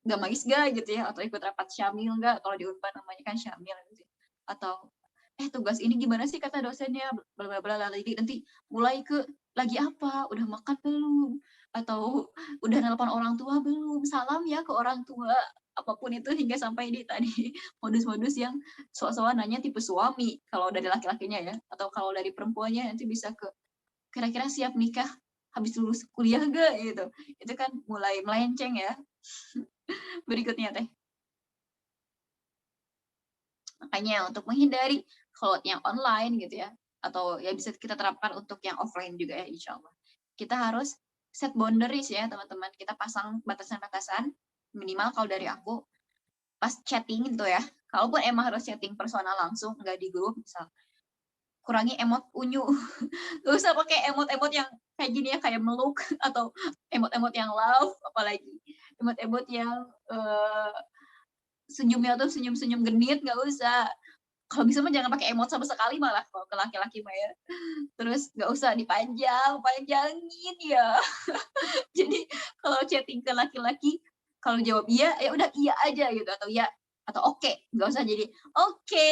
gamais gak gitu ya, atau ikut rapat syamil gak, kalau di Unpad namanya kan syamil gitu. Atau tugas ini gimana sih kata dosennya, bla bla bla, lagi nanti mulai ke lagi apa, udah makan belum, atau udah nelpon orang tua belum, salam ya ke orang tua, apapun itu hingga sampai di tadi modus-modus yang soal-soal nanya tipe suami kalau dari laki-lakinya ya, atau kalau dari perempuannya nanti bisa ke kira-kira siap nikah habis lulus kuliah gak gitu. Itu kan mulai melenceng ya. Berikutnya teh. Makanya untuk menghindari kalau yang online gitu ya, atau ya bisa kita terapkan untuk yang offline juga ya insya Allah. Kita harus set boundaries ya teman-teman. Kita pasang batasan-batasan, minimal kalau dari aku, pas chatting gitu ya, kalaupun emang harus chatting personal langsung, nggak di grup, misal kurangi emot unyu. Gak usah pakai emot-emot yang kayak gini ya, kayak meluk, atau emot-emot yang love, apalagi emot-emot yang senyumnya tuh senyum-senyum genit, nggak usah. Kalau bisa mah jangan pakai emot sama sekali malah kalau ke laki-laki mah ya. Terus nggak usah panjangin ya. Jadi kalau chatting ke laki-laki, kalau jawab iya, ya udah iya aja gitu, atau ya atau oke, nggak usah jadi oke,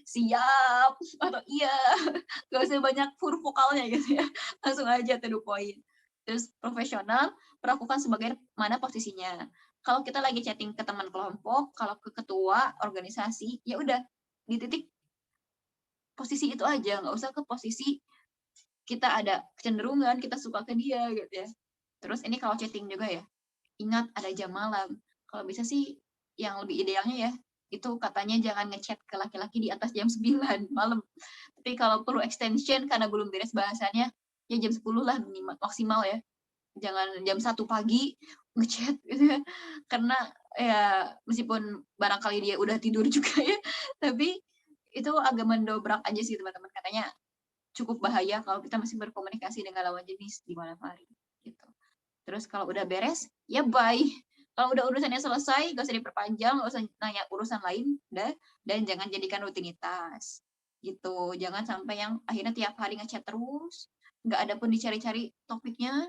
siap, atau iya, nggak usah banyak huruf vokalnya gitu ya, langsung aja to the point. Terus profesional, perlakukan sebagai mana posisinya. Kalau kita lagi chatting ke teman kelompok, kalau ke ketua organisasi, ya udah di titik posisi itu aja, nggak usah ke posisi kita ada kecenderungan kita suka ke dia gitu ya. Terus ini kalau chatting juga ya, ingat ada jam malam. Kalau bisa sih yang lebih idealnya ya, itu katanya jangan ngechat ke laki-laki di atas jam 9 malam. Tapi kalau perlu extension karena belum beres bahasannya, ya jam 10 lah minimal, maksimal ya. Jangan jam 1 pagi ngechat gitu ya. Karena ya meskipun barangkali dia udah tidur juga ya, tapi itu agak mendobrak aja sih teman-teman. Katanya cukup bahaya kalau kita masih berkomunikasi dengan lawan jenis di malam hari gitu. Terus kalau udah beres, ya bye. Kalau udah urusannya selesai, gak usah diperpanjang, gak usah nanya urusan lain, udah. Dan jangan jadikan rutinitas gitu. Jangan sampai yang akhirnya tiap hari ngechat terus, nggak ada pun dicari-cari topiknya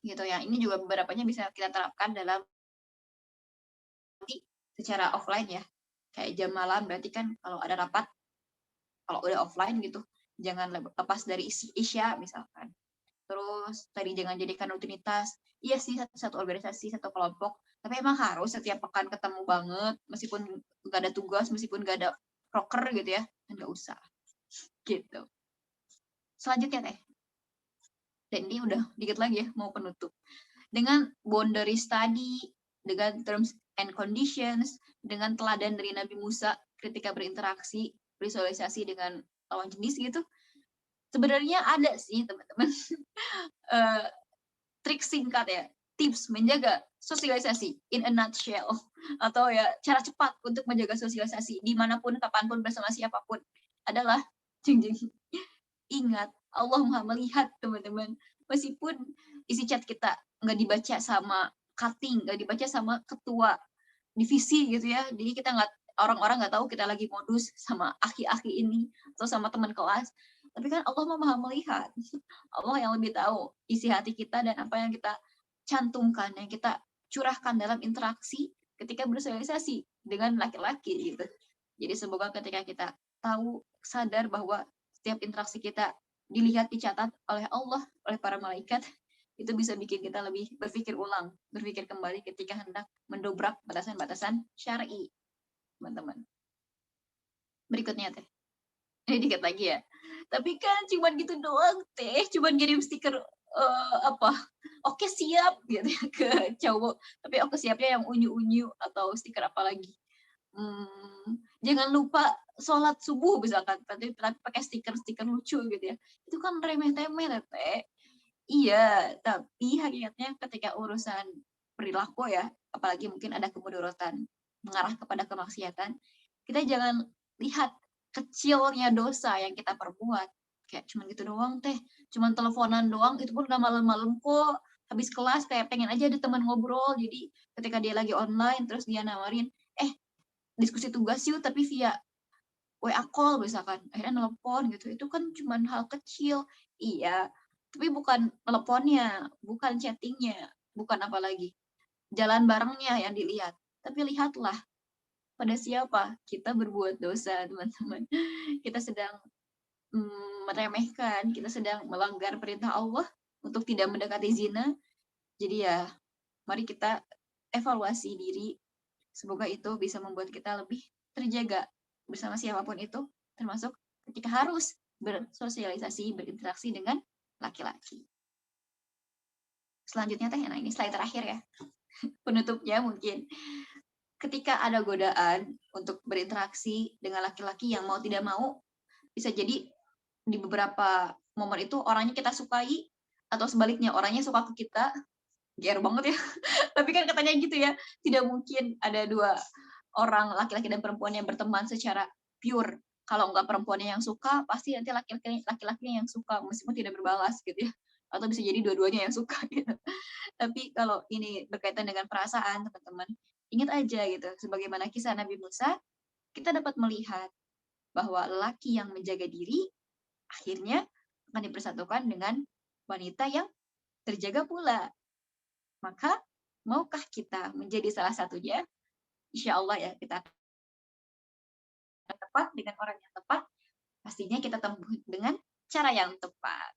gitu ya. Ini juga beberapanya bisa kita terapkan dalam secara offline ya. Kayak jam malam berarti kan kalau ada rapat, kalau udah offline gitu, jangan lepas dari isya misalkan. Terus tadi jangan jadikan rutinitas. Iya sih satu organisasi, satu kelompok, tapi emang harus setiap pekan ketemu banget, meskipun nggak ada tugas, meskipun nggak ada proker gitu ya, dan nggak usah gitu. Selanjutnya Teh, dan ini udah dikit lagi ya mau penutup. Dengan boundary study, dengan terms and conditions, dengan teladan dari Nabi Musa ketika berinteraksi, bersosialisasi dengan lawan jenis gitu, sebenarnya ada sih teman-teman trik singkat ya, tips menjaga sosialisasi in a nutshell, atau ya cara cepat untuk menjaga sosialisasi dimanapun, kapanpun, bersama siapapun adalah ingat Allah Maha melihat teman-teman. Meskipun isi chat kita nggak dibaca sama cutting, nggak dibaca sama ketua divisi gitu ya, jadi kita nggak, orang-orang nggak tahu kita lagi modus sama aki-aki ini atau sama teman kelas, tapi kan Allah Maha melihat. Allah yang lebih tahu isi hati kita dan apa yang kita cantumkan, yang kita curahkan dalam interaksi ketika bersosialisasi dengan laki-laki gitu. Jadi semoga ketika kita tahu, sadar bahwa setiap interaksi kita dilihat, dicatat oleh Allah, oleh para malaikat, itu bisa bikin kita lebih berpikir ulang, berpikir kembali ketika hendak mendobrak batasan-batasan syar'i, teman-teman. Berikutnya Teh. Ini dikit lagi ya. Tapi kan cuman gitu doang Teh, cuman kirim stiker apa? Oke siap gitu ya ke cowok. Tapi oke siapnya yang unyu-unyu atau stiker apa lagi? Jangan lupa sholat subuh misalkan, tapi pakai stiker-stiker lucu gitu ya. Itu kan remeh-temeh Teh. Iya, tapi hakikatnya ketika urusan perilaku ya, apalagi mungkin ada kemudorotan mengarah kepada kemaksiatan, kita jangan lihat kecilnya dosa yang kita perbuat. Kayak cuman gitu doang Teh, cuman teleponan doang, itu pun udah malam-malam kok. Habis kelas kayak pengen aja ada teman ngobrol, jadi ketika dia lagi online terus dia nawarin, diskusi tugas yuk tapi via WA call misalkan, akhirnya nelpon gitu, itu kan cuman hal kecil. Iya, tapi bukan teleponnya, bukan chattingnya, bukan apa lagi, jalan barengnya yang dilihat. Tapi lihatlah pada siapa kita berbuat dosa, teman-teman. Kita sedang meremehkan, kita sedang melanggar perintah Allah untuk tidak mendekati zina. Jadi ya, mari kita evaluasi diri. Semoga itu bisa membuat kita lebih terjaga bersama siapapun itu, termasuk ketika harus bersosialisasi, berinteraksi dengan laki-laki. Selanjutnya Teh, nah ini slide terakhir ya. Penutupnya mungkin, ketika ada godaan untuk berinteraksi dengan laki-laki yang mau tidak mau, bisa jadi di beberapa momen itu orangnya kita sukai, atau sebaliknya orangnya suka ke kita, GR banget ya. Tapi kan katanya gitu ya, tidak mungkin ada dua orang laki-laki dan perempuan yang berteman secara pure. Kalau nggak perempuannya yang suka, pasti nanti laki-lakinya yang suka, meskipun tidak berbalas gitu ya. Atau bisa jadi dua-duanya yang suka gitu. Tapi kalau ini berkaitan dengan perasaan, teman-teman, ingat aja gitu, sebagaimana kisah Nabi Musa, kita dapat melihat bahwa laki yang menjaga diri, akhirnya akan dipersatukan dengan wanita yang terjaga pula. Maka, maukah kita menjadi salah satunya? Insya Allah ya, kita tepat dengan orang yang tepat, pastinya kita tempuh dengan cara yang tepat.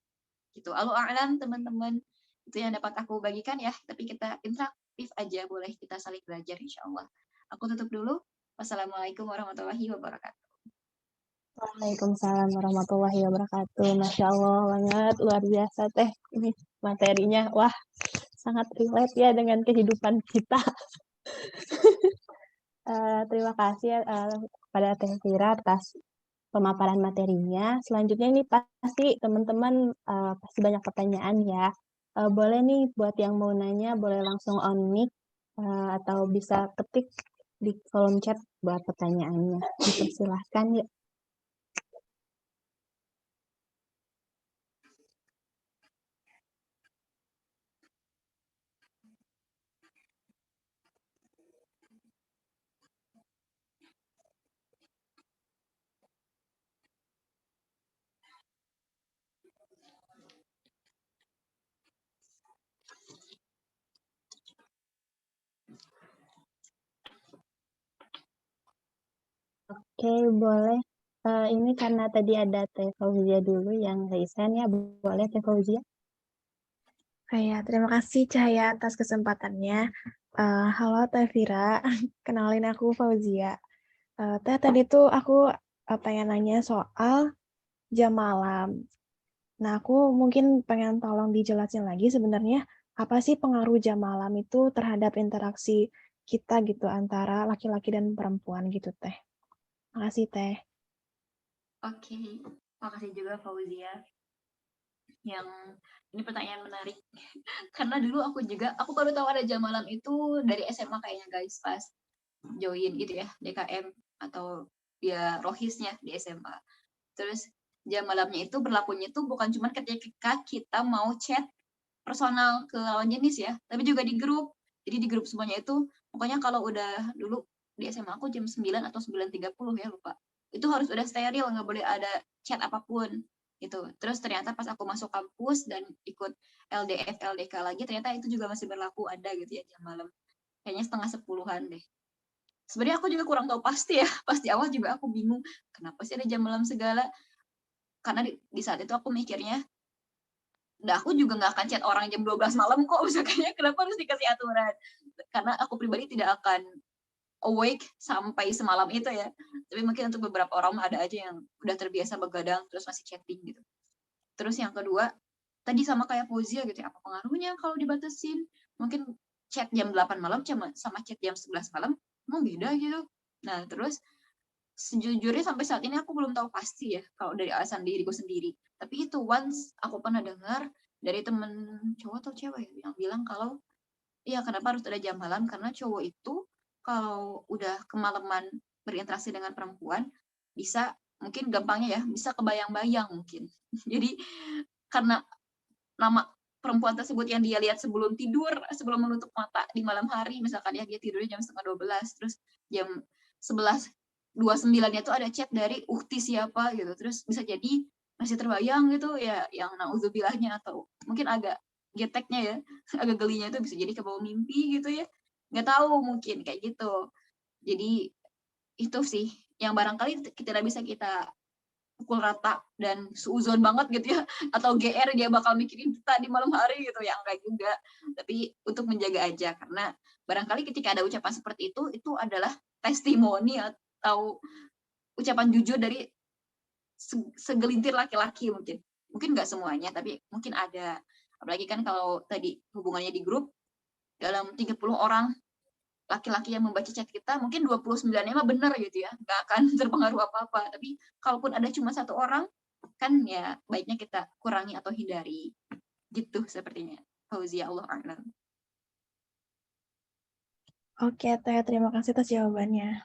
Gitu. Allahu a'lam teman-teman. Itu yang dapat aku bagikan ya, tapi kita interaktif aja, boleh kita saling belajar insya Allah. Aku tutup dulu. Wassalamualaikum warahmatullahi wabarakatuh. Waalaikumsalam warahmatullahi wabarakatuh. Masya Allah banget, luar biasa Teh. Ini materinya, wah sangat relate ya dengan kehidupan kita. Terima kasih kepada Teh Fira atas pemaparan materinya. Selanjutnya ini pasti teman-teman pasti banyak pertanyaan ya. Boleh nih buat yang mau nanya, boleh langsung on mic atau bisa ketik di kolom chat buat pertanyaannya. Dipersilahkan ya. Oke, boleh. Ini karena tadi ada Teh Fauzia dulu yang raise hand ya, boleh Teh Fauzia? Ya, terima kasih Cahaya atas kesempatannya. Halo Teh Vira, kenalin aku Fauzia. Teh, tadi tuh aku pengen nanya soal jam malam. Nah, aku mungkin pengen tolong dijelasin lagi sebenarnya apa sih pengaruh jam malam itu terhadap interaksi kita gitu antara laki-laki dan perempuan gitu Teh. Makasih Teh. Oke, makasih juga Fauzia. Yang ini pertanyaan menarik karena dulu aku baru tahu ada jam malam itu dari SMA kayaknya guys, pas join gitu ya DKM atau ya rohisnya di SMA. Terus jam malamnya itu berlakunya itu bukan cuma ketika kita mau chat personal ke lawan jenis ya, tapi juga di grup. Jadi di grup semuanya itu pokoknya kalau udah dulu di SMA aku jam 9 atau 9.30 ya lupa, itu harus udah steril, nggak boleh ada chat apapun gitu. Terus ternyata pas aku masuk kampus dan ikut LDF LDK lagi, ternyata itu juga masih berlaku ada gitu ya jam malam, kayaknya setengah 10-an deh. Sebenarnya aku juga kurang tahu pasti ya, pas di awal juga aku bingung kenapa sih ada jam malam segala, karena di saat itu aku mikirnya aku juga nggak akan chat orang jam 12 malam kok, misalnya kenapa harus dikasih aturan, karena aku pribadi tidak akan awake sampai semalam itu ya. Tapi mungkin untuk beberapa orang ada aja yang udah terbiasa begadang terus masih chatting gitu. Terus yang kedua, tadi sama kayak Fauzia gitu ya, apa pengaruhnya kalau dibatasin? Mungkin chat jam 8 malam sama chat jam 11 malam emang beda gitu. Nah, terus sejujurnya sampai saat ini aku belum tahu pasti ya kalau dari alasan diriku sendiri. Tapi itu once aku pernah dengar dari temen cowok atau cewek yang bilang kalau iya kenapa harus ada jam malam, karena cowok itu kalau udah kemalaman berinteraksi dengan perempuan bisa, mungkin gampangnya ya, bisa kebayang-bayang mungkin. Jadi karena nama perempuan tersebut yang dia lihat sebelum tidur, sebelum menutup mata di malam hari, misalkan ya dia tidurnya jam setengah 12, terus jam 11.29 itu ada chat dari ukti siapa gitu, terus bisa jadi masih terbayang gitu ya, yang nauzubillahnya atau mungkin agak geteknya ya, agak gelinya itu bisa jadi kebawa mimpi gitu ya, nggak tahu mungkin kayak gitu. Jadi itu sih yang barangkali tidak bisa kita pukul rata dan suuzon banget gitu ya, atau GR dia bakal mikirin kita di malam hari gitu ya, enggak juga. Tapi untuk menjaga aja, karena barangkali ketika ada ucapan seperti itu adalah testimoni atau ucapan jujur dari segelintir laki-laki mungkin. Mungkin nggak semuanya, tapi mungkin ada. Apalagi kan kalau tadi hubungannya di grup, dalam 30 orang laki-laki yang membaca chat kita, mungkin 29-nya mah benar gitu ya, nggak akan terpengaruh apa-apa. Tapi kalaupun ada cuma satu orang, kan ya baiknya kita kurangi atau hindari. Gitu sepertinya. Fauzia, Allah a'lam. Oke Teh, terima kasih atas jawabannya.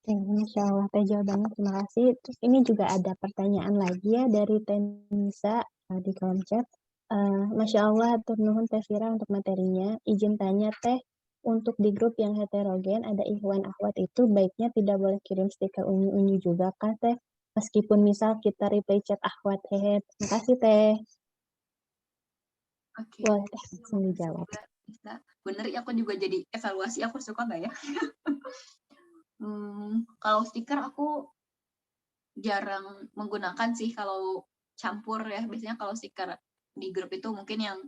Oke, Masya Allah, Teh jawabannya terima kasih. Terus ini juga ada pertanyaan lagi ya dari Tenisa di kolom chat. Masya Allah, atur nuhun Teh Vira untuk materinya. Izin tanya Teh, untuk di grup yang heterogen ada ikhwan akhwat itu baiknya tidak boleh kirim stiker unyu-unyu juga kan Teh? Meskipun misal kita reply chat akhwat, hehe. Terima kasih Teh. Oke. Boleh Teh langsung dijawab. Bisa. Bener ya, aku juga jadi evaluasi aku suka nggak ya. Kalau stiker aku jarang menggunakan sih kalau campur ya. Biasanya kalau stiker di grup itu mungkin yang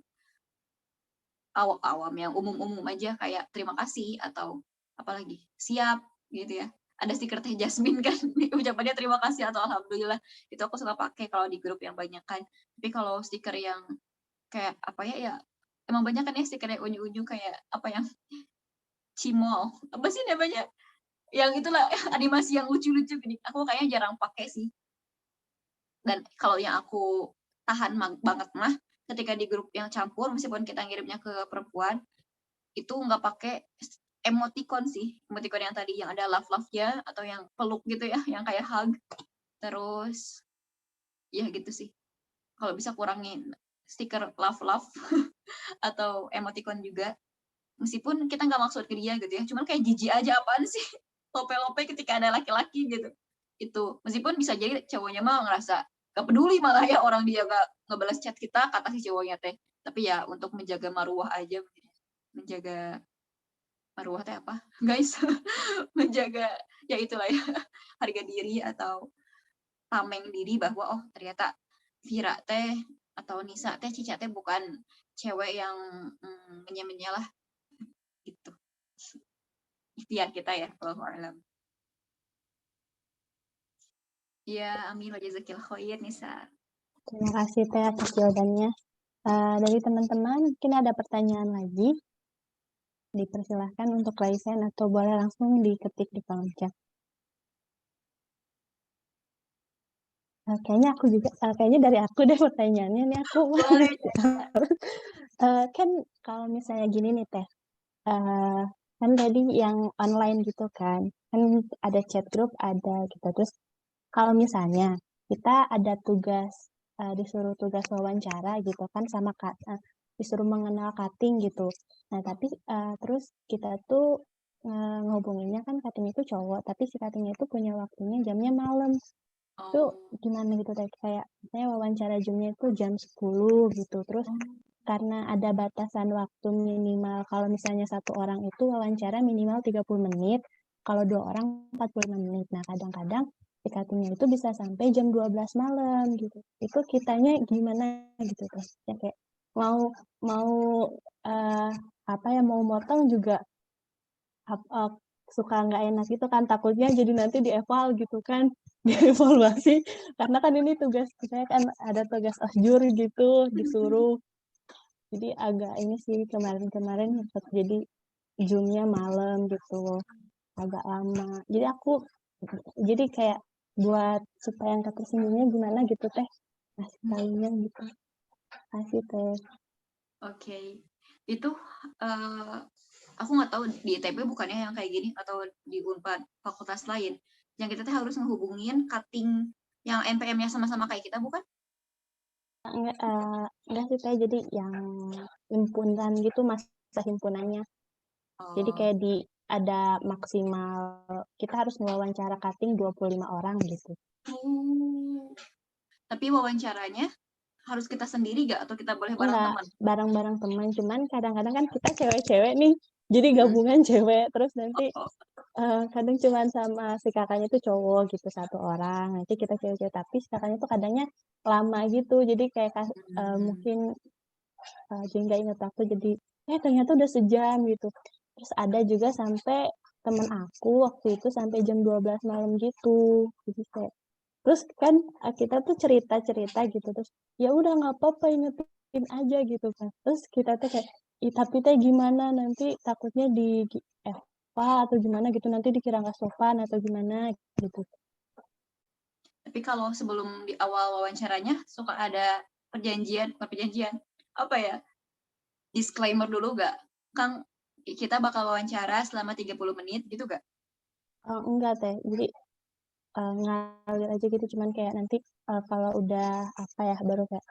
awam-awam, yang umum-umum aja kayak terima kasih atau apalagi siap gitu ya. Ada stiker Teh Jasmine kan, ucapannya terima kasih atau alhamdulillah. Itu aku suka pakai kalau di grup yang banyak kan. Tapi kalau stiker yang kayak apa ya, emang banyak kan ya stiker yang unyu-unyu kayak apa yang cimol. Apa sih namanya? Yang itulah animasi yang lucu-lucu gini. Aku kayaknya jarang pakai sih. Dan kalau yang aku tahan banget mah ketika di grup yang campur, meskipun kita ngirimnya ke perempuan, itu nggak pakai emoticon sih. Emoticon yang tadi yang ada love-love-nya atau yang peluk gitu ya, yang kayak hug. Terus ya gitu sih. Kalau bisa kurangin stiker love-love atau emoticon juga. Meskipun kita nggak maksud ke dia gitu ya, cuman kayak jijik aja, apaan sih lope-lope ketika ada laki-laki gitu. Itu meskipun bisa jadi cowoknya mah ngerasa gak peduli malah ya orang dia gak ngebalas chat kita, kata si cowoknya teh. Tapi ya untuk menjaga maruah aja, menjaga marwah teh apa guys? Menjaga ya itulah ya harga diri atau tameng diri bahwa oh ternyata Vira teh atau Nisa teh Cica teh bukan cewek yang menye-menye lah gitu. Ikhtiar kita ya, wallahu a'lam. Ya, amin wa jazakil khair Nisa. Terima kasih Teh atas jawabannya. Dari teman-teman mungkin ada pertanyaan lagi. Dipersilahkan untuk raisen atau boleh langsung diketik di kolom chat. Kayaknya dari aku deh pertanyaannya nih aku. Boleh. Kan kalau misalnya gini nih Teh, kan tadi yang online gitu kan ada chat group ada gitu. Terus kalau misalnya kita ada tugas disuruh tugas wawancara gitu kan sama disuruh mengenal cutting gitu. Nah tapi terus kita tuh ngehubunginnya kan cutting itu cowok, tapi si cuttingnya itu punya waktunya jamnya malam. Itu gimana gitu Teh? Kayak misalnya wawancara Zoom-nya itu jam 10 gitu. Terus karena ada batasan waktu minimal, kalau misalnya satu orang itu wawancara minimal 30 menit, kalau 2 orang 45 menit. Nah, kadang-kadang si cutting-nya itu bisa sampai jam 12 malam gitu. Itu kitanya gimana gitu Teh? Ya kayak mau mau mau motong juga suka nggak enak gitu kan, takutnya jadi nanti dieval gitu kan, dievaluasi karena kan ini tugas saya kan ada tugas osjur gitu disuruh, jadi agak ini sih kemarin jadi zoomnya malam gitu agak lama, jadi kayak buat supaya nggak tersinggungnya gimana gitu Teh, kasih tahunya gitu, kasih Teh. Oke. Itu aku nggak tahu di ITB bukannya yang kayak gini atau di Unpad fakultas lain. Yang kita tuh harus menghubungin cutting yang NPM-nya sama-sama kayak kita bukan? Enggak sih Teh, jadi yang himpunan gitu masa himpunannya. Jadi kayak ada maksimal kita harus mewawancara cutting 25 orang gitu. Tapi wawancaranya harus kita sendiri gak atau kita boleh bareng Enggak, teman? bareng-bareng teman, cuman kadang-kadang kan kita cewek-cewek nih, jadi gabungan cewek, terus nanti kadang cuman sama si kakaknya tuh cowok gitu satu orang, nanti kita cewek-cewek, tapi si kakaknya tuh kadangnya lama gitu, jadi kayak mungkin jadi nggak inget waktu, jadi ternyata udah sejam gitu. Terus ada juga sampai temen aku waktu itu sampai jam 12 malam gitu, jadi kayak terus kan kita tuh cerita gitu, terus ya udah nggak apa-apa ingetin aja gitu kan, terus kita tuh kayak tapi teh gimana nanti takutnya di Eva atau gimana gitu, nanti dikira nggak sopan atau gimana gitu. Tapi kalau sebelum di awal wawancaranya suka ada apa ya, disclaimer dulu gak? Kang, kita bakal wawancara selama 30 menit gitu gak? Enggak Teh, jadi ngalir aja gitu, cuman kayak nanti kalau udah baru kayak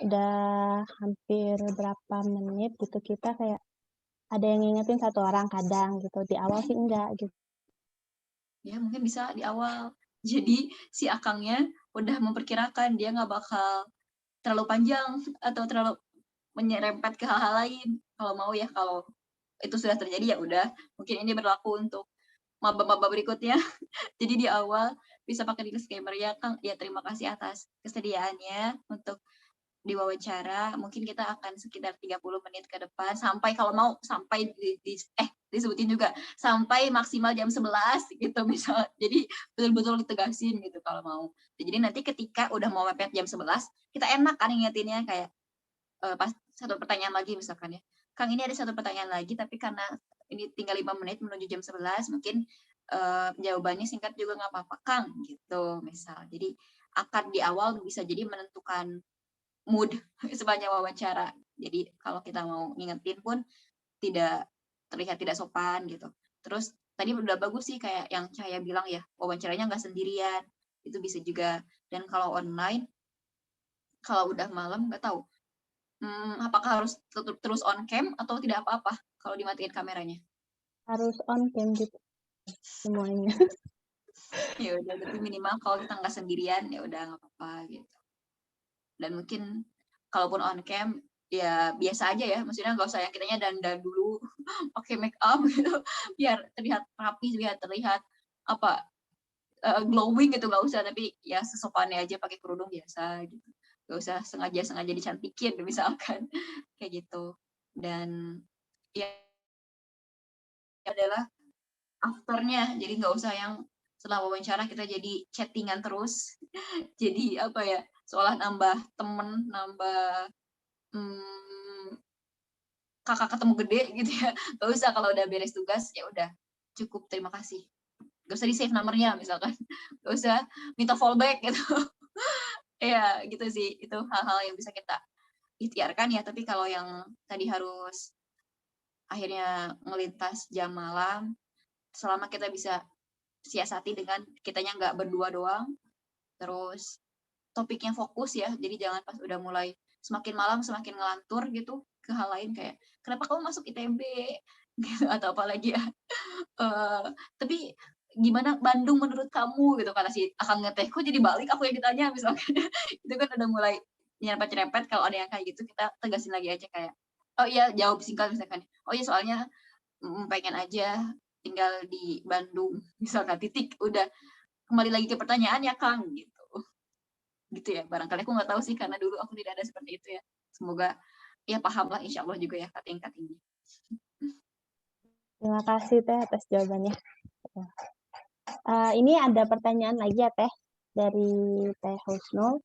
udah hampir berapa menit gitu kita kayak ada yang ngingetin satu orang kadang gitu, di awal sih enggak gitu. Ya mungkin bisa di awal. Jadi si akangnya udah memperkirakan dia nggak bakal terlalu panjang atau terlalu menyerempet ke hal-hal lain. Kalau mau ya, kalau itu sudah terjadi ya udah. Mungkin ini berlaku untuk maba-maba berikutnya. Jadi di awal bisa pakai disclaimer ya Kang. Ya terima kasih atas kesediaannya untuk diwawancara. Mungkin kita akan sekitar 30 menit ke depan sampai kalau mau sampai disebutin juga sampai maksimal jam 11 gitu misal. Jadi betul-betul ditegasin gitu kalau mau. Jadi nanti ketika udah mau mepet jam 11, kita enak kan ingetinnya kayak pas satu pertanyaan lagi misalkan ya. Kang ini ada satu pertanyaan lagi tapi karena ini tinggal 5 menit menuju jam 11 mungkin jawabannya singkat juga nggak apa-apa Kang gitu misal. Jadi akad di awal bisa jadi menentukan mood sepanjang wawancara. Jadi kalau kita mau ngingetin pun tidak terlihat tidak sopan gitu. Terus tadi udah bagus sih kayak yang Cahaya bilang ya, wawancaranya nggak sendirian. Itu bisa juga. Dan kalau online, kalau udah malam nggak tahu. Apakah harus terus on cam atau tidak apa-apa kalau dimatiin kameranya? Harus on cam gitu semuanya. Ya udah, tapi minimal kalau kita nggak sendirian ya udah nggak apa-apa gitu. Dan mungkin kalaupun on cam ya biasa aja ya, maksudnya nggak usah yang kitanya dandan dulu pakai make up gitu, biar terlihat rapi, biar terlihat apa glowing gitu, nggak usah, tapi ya sesopannya aja pakai kerudung biasa gitu, nggak usah sengaja dicantikin misalkan kayak gitu. Dan ya adalah afternya, jadi nggak usah yang setelah wawancara kita jadi chattingan terus, jadi apa ya, seolah nambah temen, nambah kakak ketemu gede gitu ya. Nggak usah, kalau udah beres tugas ya udah cukup terima kasih. Nggak usah di save nomornya misalkan, nggak usah minta fallback gitu. Ya gitu sih, itu hal-hal yang bisa kita ikhtiarkan ya. Tapi kalau yang tadi harus akhirnya ngelintas jam malam, selama kita bisa siasati dengan kitanya nggak berdua doang, terus topiknya fokus ya, jadi jangan pas udah mulai semakin malam semakin ngelantur gitu ke hal lain, kayak kenapa kamu masuk ITB gitu, atau apalagi ya, tapi gimana Bandung menurut kamu gitu, karena si akang ngeteh kok jadi balik aku yang ditanya misalkan. Itu kan udah mulai nyerempet-nyerempet. Kalau ada yang kayak gitu kita tegasin lagi aja, kayak oh iya, jawab singkat misalkan, oh iya soalnya pengen aja tinggal di Bandung misalkan, titik, udah kembali lagi ke pertanyaan ya Kang gitu. Gitu ya, barangkali aku nggak tahu sih karena dulu aku tidak ada seperti itu ya. Semoga ya paham lah insya Allah juga ya cutting-cuttingnya. Terima kasih Teh atas jawabannya. Ini ada pertanyaan lagi ya Teh dari Teh Husnul.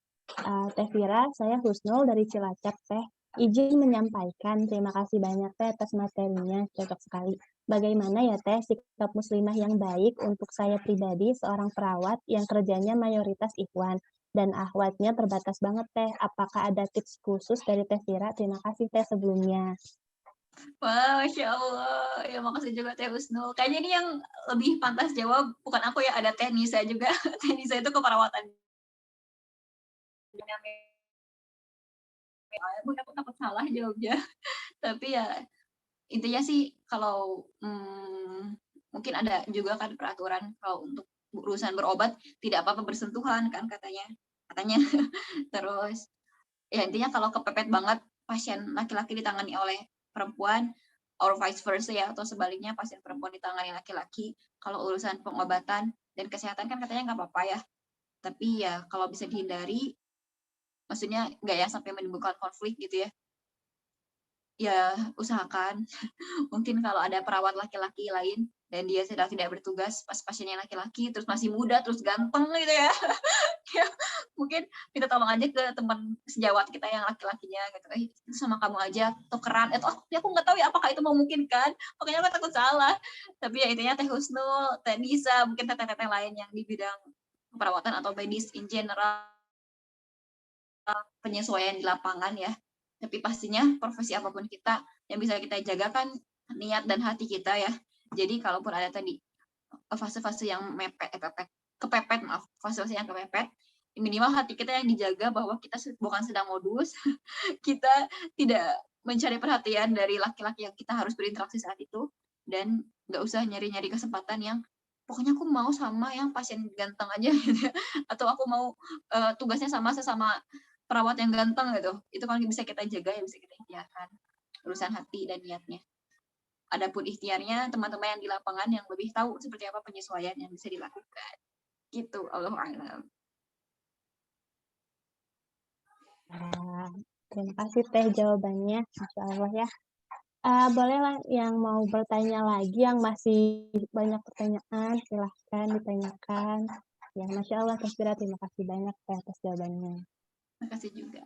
Teh Vira, saya Husnul dari Cilacap Teh. Izin menyampaikan terima kasih banyak Teh atas materinya, cocok sekali. Bagaimana ya Teh sikap muslimah yang baik untuk saya pribadi, seorang perawat yang kerjanya mayoritas ikhwan dan akhwatnya terbatas banget Teh. Apakah ada tips khusus dari Teh Vira? Terima kasih Teh sebelumnya. Wah, Masya Allah. Ya, makasih juga Teh Husnul. Kayaknya ini yang lebih pantas jawab bukan aku ya, ada Teh Nisa juga. Teh Nisa itu keperawatan. Aku takut salah jawabnya. Tapi ya intinya sih kalau mungkin ada juga kan peraturan kalau untuk urusan berobat tidak apa-apa bersentuhan kan katanya. Terus ya intinya kalau kepepet banget pasien laki-laki ditangani oleh perempuan, or vice versa ya, atau sebaliknya pasien perempuan ditangani laki-laki, kalau urusan pengobatan dan kesehatan kan katanya nggak apa-apa ya. Tapi ya kalau bisa dihindari, maksudnya nggak ya sampai menimbulkan konflik gitu ya, ya usahakan. Mungkin kalau ada perawat laki-laki lain dan dia sedang tidak bertugas pas pasiennya laki-laki terus masih muda terus ganteng gitu ya, ya mungkin minta tolong aja ke teman sejawat kita yang laki-lakinya gitu, itu sama kamu aja tukeran, itu aku nggak tahu ya apakah itu memungkinkan, makanya aku takut salah. Tapi ya intinya Teh Husnul, Teh Nisa, mungkin teteh-teteh lain yang di bidang perawatan atau medis in general, penyesuaian di lapangan ya. Tapi pastinya profesi apapun kita, yang bisa kita jaga kan niat dan hati kita ya. Jadi kalaupun ada tadi fase-fase yang kepepet, maaf, fase-fase yang kepepet, minimal hati kita yang dijaga bahwa kita bukan sedang modus, kita tidak mencari perhatian dari laki-laki yang kita harus berinteraksi saat itu, dan nggak usah nyari-nyari kesempatan yang pokoknya aku mau sama yang pasien ganteng aja gitu, atau aku mau tugasnya sama sesama perawat yang ganteng gitu. Itu kan bisa kita jaga, ya bisa kita ikhtiarkan urusan hati dan niatnya. Adapun ikhtiarnya teman-teman yang di lapangan yang lebih tahu seperti apa penyesuaian yang bisa dilakukan. Gitu, Allahu a'lam. Terima kasih Teh jawabannya, Masya Allah ya. Boleh lah yang mau bertanya lagi, yang masih banyak pertanyaan, silahkan ditanyakan. Ya, Masya Allah, Teh Vira, terima kasih banyak Teh atas jawabannya. Terima kasih juga.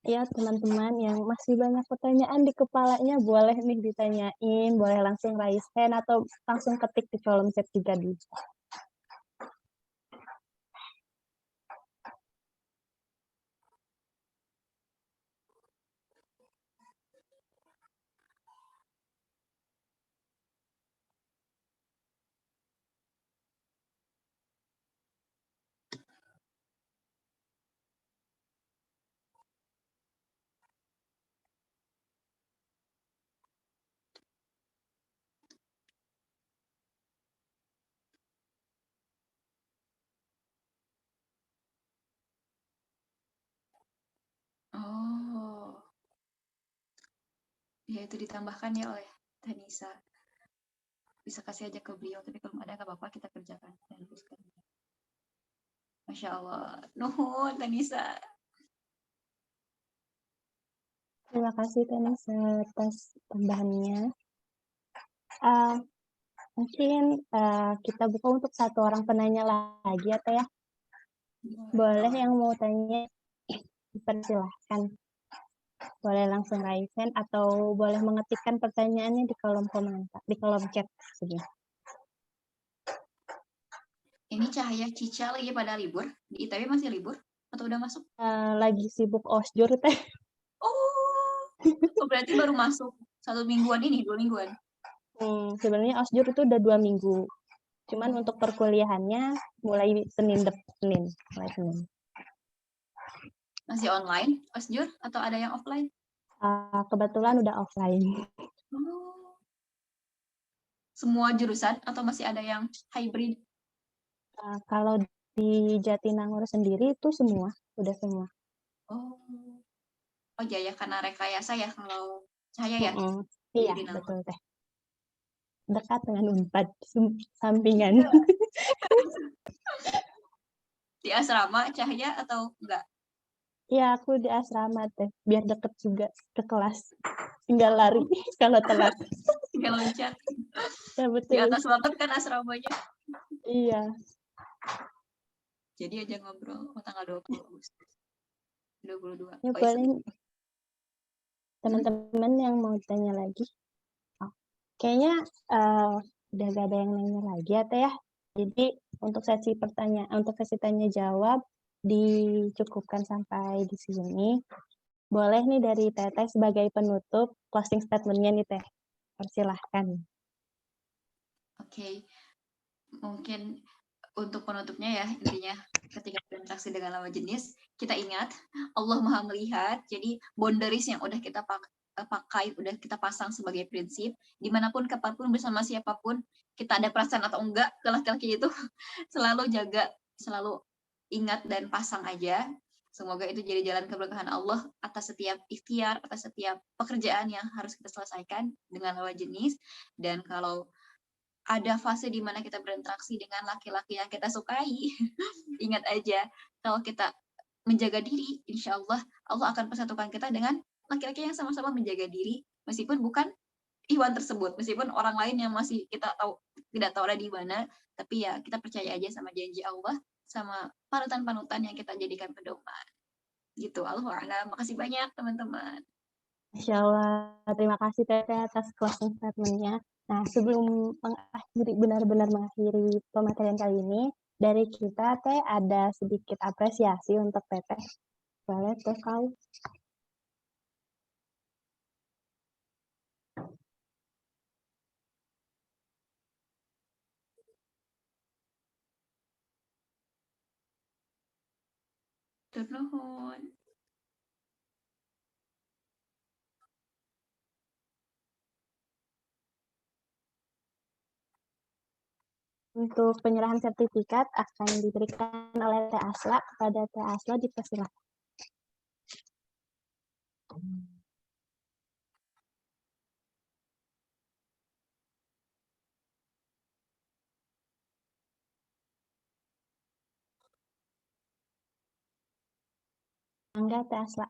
Ya, teman-teman yang masih banyak pertanyaan di kepalanya, boleh nih ditanyain, boleh langsung raise hand atau langsung ketik di kolom chat juga bisa. Oh, ya itu ditambahkan ya oleh Teh Nisa. Bisa kasih aja ke beliau, tapi kalau ada nggak apa-apa kita kerjakan dan teruskan. Masya Allah. Nuhun, Teh Nisa. Terima kasih Tenis atas tambahannya. Mungkin kita buka untuk satu orang penanya lagi ya Teh ya. Boleh yang mau tanya, dipersilahkan. Boleh langsung raise hand atau boleh mengetikkan pertanyaannya di kolom komentar, di kolom chat segini. Ini Cahaya Cica lagi pada libur? Di ITB masih libur? Atau udah masuk? Lagi sibuk osjur Teh. Oh, berarti baru masuk 1 mingguan ini, 2 mingguan? Sebenarnya osjur itu udah 2 minggu. Cuman untuk perkuliahannya mulai Senin. Masih online, osjur? Atau ada yang offline? Kebetulan udah offline. Oh. Semua jurusan atau masih ada yang hybrid? Kalau di Jatinangor sendiri itu udah semua. Oh. Oh iya ya, karena rekayasa ya kalau Cahaya ya? Iya, betul Teh. Dekat dengan Unpad, sampingan. Di asrama Cahaya atau enggak? Iya, aku di asrama Teh, biar deket juga ke kelas. Tinggal lari kalau telat. Tinggal loncat. Ya, Di betul. atas banget kan asramanya. Iya. Jadi aja ngobrol tanggal 20 Agustus. 22. Ya, boleh teman-teman yang mau tanya lagi. Kayaknya udah gak ada yang nanya lagi ya Teh ya. Jadi untuk sesi tanya jawab dicukupkan sampai di sini. Boleh nih dari Teteh sebagai penutup closing statement-nya nih Teh. Persilahkan. Oke. Mungkin untuk penutupnya ya, intinya ketika berinteraksi dengan lawan jenis, kita ingat Allah Maha melihat. Jadi boundaries yang udah kita pakai, udah kita pasang sebagai prinsip, dimanapun, kapanpun, bersama siapapun, kita ada perasaan atau enggak ke laki-laki itu, selalu jaga, selalu ingat dan pasang aja. Semoga itu jadi jalan keberkahan Allah atas setiap ikhtiar, atas setiap pekerjaan yang harus kita selesaikan dengan lawan jenis. Dan kalau ada fase di mana kita berinteraksi dengan laki-laki yang kita sukai, ingat aja, kalau kita menjaga diri, insya Allah, Allah akan persatukan kita dengan laki-laki yang sama-sama menjaga diri, meskipun bukan Iwan tersebut, meskipun orang lain yang masih kita tidak tahu ada di mana, tapi ya kita percaya aja sama janji Allah, sama panutan-panutan yang kita jadikan pedoman. Gitu, Allahu a'lam. Makasih banyak teman-teman. Insya Allah, terima kasih Teteh atas closing statement-nya. Nah, sebelum benar-benar mengakhiri pematerian kali ini, dari kita Teh ada sedikit apresiasi untuk Teteh. Boleh Teh kau? Turnuhun. Untuk penyerahan sertifikat akan diberikan oleh Teh Asla kepada Teh Asla, dipersilakan. Enggak Teh Asla.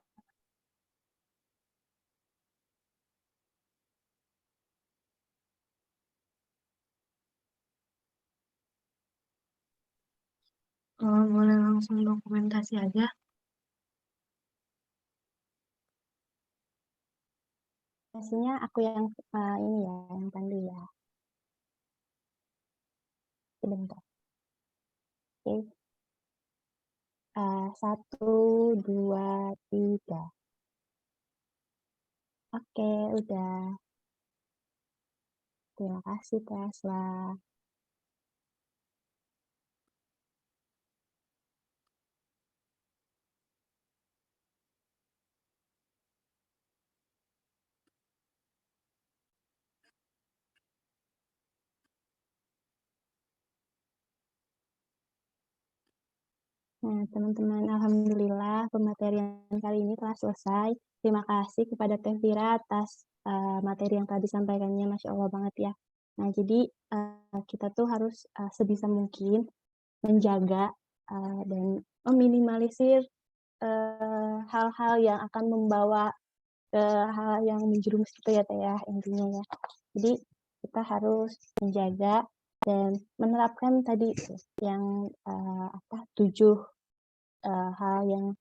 Boleh langsung dokumentasi aja. Pastinya aku yang ini ya, yang pandu ya. Sebentar. Oke. 1, 2, 3. Oke, udah. Terima kasih Teh Asla. Nah, teman-teman, alhamdulillah pematerian kali ini telah selesai. Terima kasih kepada Teh Vira atas materi yang tadi disampaikannya, Masya Allah banget ya. Nah, jadi kita tuh harus sebisa mungkin menjaga dan meminimalisir hal-hal yang akan membawa ke hal yang menjerumus gitu ya Teh ya, intinya ya. Jadi kita harus menjaga dan menerapkan tadi yang 7 hal yang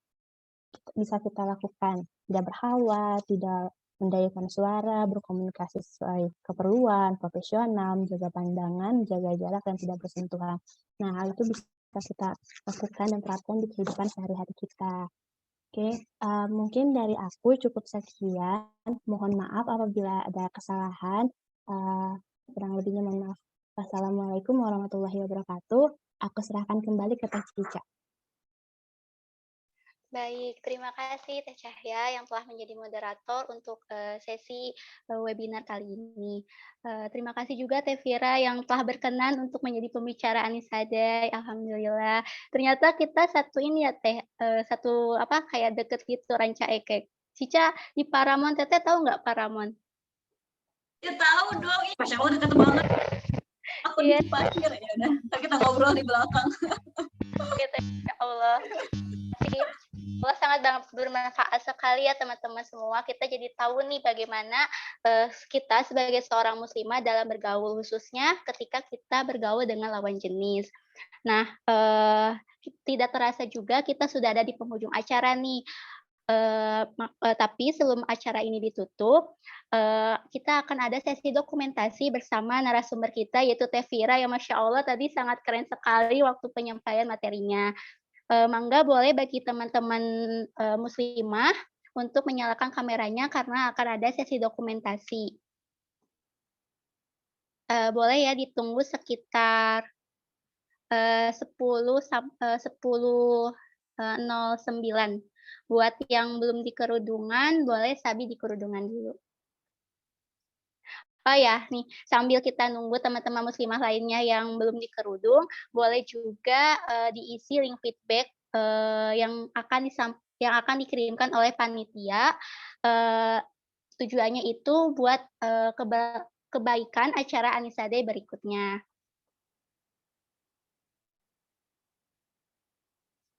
bisa kita lakukan. Tidak berhawa, tidak mendayakan suara, berkomunikasi sesuai keperluan, profesional, menjaga pandangan, menjaga jarak, dan tidak bersentuhan. Nah, hal itu bisa kita lakukan dan terapkan di kehidupan sehari-hari kita. Oke, mungkin dari aku cukup sekian. Mohon maaf apabila ada kesalahan. Kurang lebihnya mohon maaf. Wassalamualaikum warahmatullahi wabarakatuh. Aku serahkan kembali ke Teh Cica. Baik, terima kasih Teh Cahya yang telah menjadi moderator untuk sesi webinar kali ini. Terima kasih juga Teh Vira yang telah berkenan untuk menjadi pembicara Anisadai. Alhamdulillah. Ternyata kita satu ini ya Teh, satu apa kayak deket gitu Ranca Ekek. Cica di Paramount, Teteh tahu nggak Paramount? Ya tahu dong, Masya Allah deket banget. Aku di Pasir ya udah. Kita ngobrol di belakang. Gitu, ya Allah. Allah sangat bermanfaat sekali ya teman-teman semua. Kita jadi tahu nih bagaimana kita sebagai seorang muslimah dalam bergaul, khususnya ketika kita bergaul dengan lawan jenis. Nah, tidak terasa juga kita sudah ada di penghujung acara nih. Tapi sebelum acara ini ditutup, kita akan ada sesi dokumentasi bersama narasumber kita, yaitu Teh Vira, yang Masya Allah tadi sangat keren sekali waktu penyampaian materinya. Mangga boleh bagi teman-teman muslimah untuk menyalakan kameranya karena akan ada sesi dokumentasi. Boleh ya ditunggu sekitar 10:09. Buat yang belum di kerudungan, boleh sabi di kerudungan dulu. Oh ya, nih sambil kita nunggu teman-teman muslimah lainnya yang belum dikerudung, boleh juga diisi link feedback yang akan dikirimkan oleh panitia. Tujuannya itu buat kebaikan acara Anisadai berikutnya.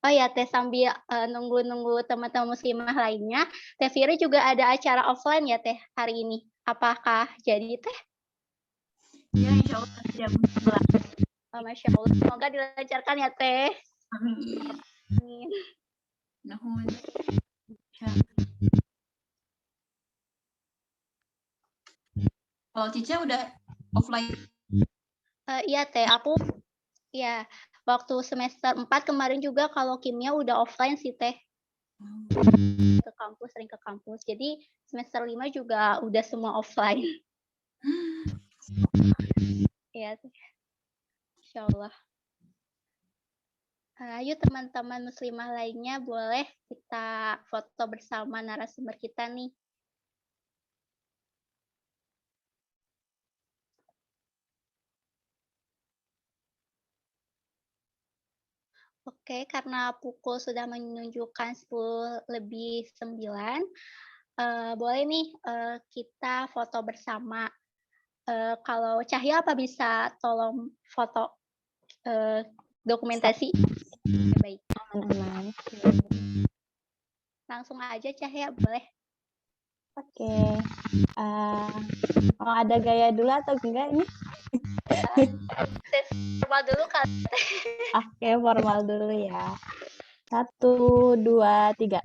Oh ya, Teh, sambil nunggu-nunggu teman-teman muslimah lainnya, Teh Vira juga ada acara offline ya Teh hari ini. Apakah jadi Teh? Ya, insya Allah jam 11. Oh, Masya Allah, semoga dilancarkan ya Teh. Amin. Nuhun. Kalau Cica udah offline? Iya Teh, aku ya waktu semester 4 kemarin juga kalau kimia udah offline sih Teh. Sering ke kampus. Jadi semester 5 juga udah semua offline. Iya Teh. Insya Allah. Ayo teman-teman muslimah lainnya boleh kita foto bersama narasumber kita nih. Oke, karena pukul sudah menunjukkan 10:09, boleh nih kita foto bersama. Kalau Cahya apa bisa tolong foto dokumentasi? Baik. Langsung aja Cahya, boleh. Oke. Mau ada gaya dulu atau enggak ini? Formal dulu kan. Oke, formal dulu ya. 1, 2, 3.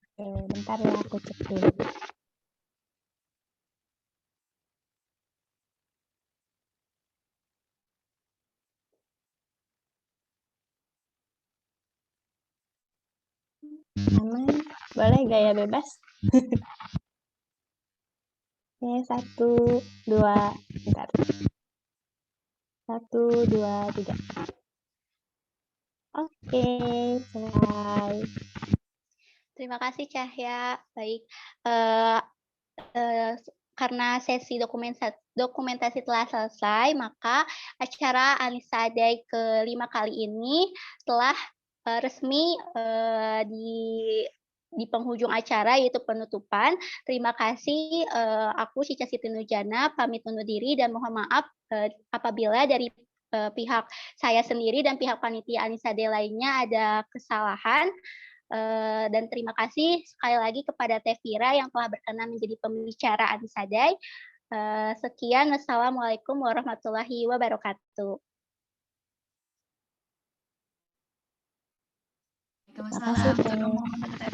Oke, bentar ya aku cek dulu. Aman, boleh gaya bebas. Oke, 1, 2, bentar. 1, 2, 3. Oke, selesai. Terima kasih Cahya. Baik. karena sesi dokumentasi telah selesai, maka acara Anissa Day ke-5 kali ini telah resmi di penghujung acara, yaitu penutupan. Terima kasih, aku Cica Siti Nurjana pamit undur diri dan mohon maaf apabila dari pihak saya sendiri dan pihak panitia Anissa Day lainnya ada kesalahan. Dan terima kasih sekali lagi kepada Teh Vira yang telah berkenan menjadi pembicara Anissa Day. Sekian, wassalamualaikum warahmatullahi wabarakatuh. Terima kasih, Waalaikumsalam warahmatullahi wabarakatuh.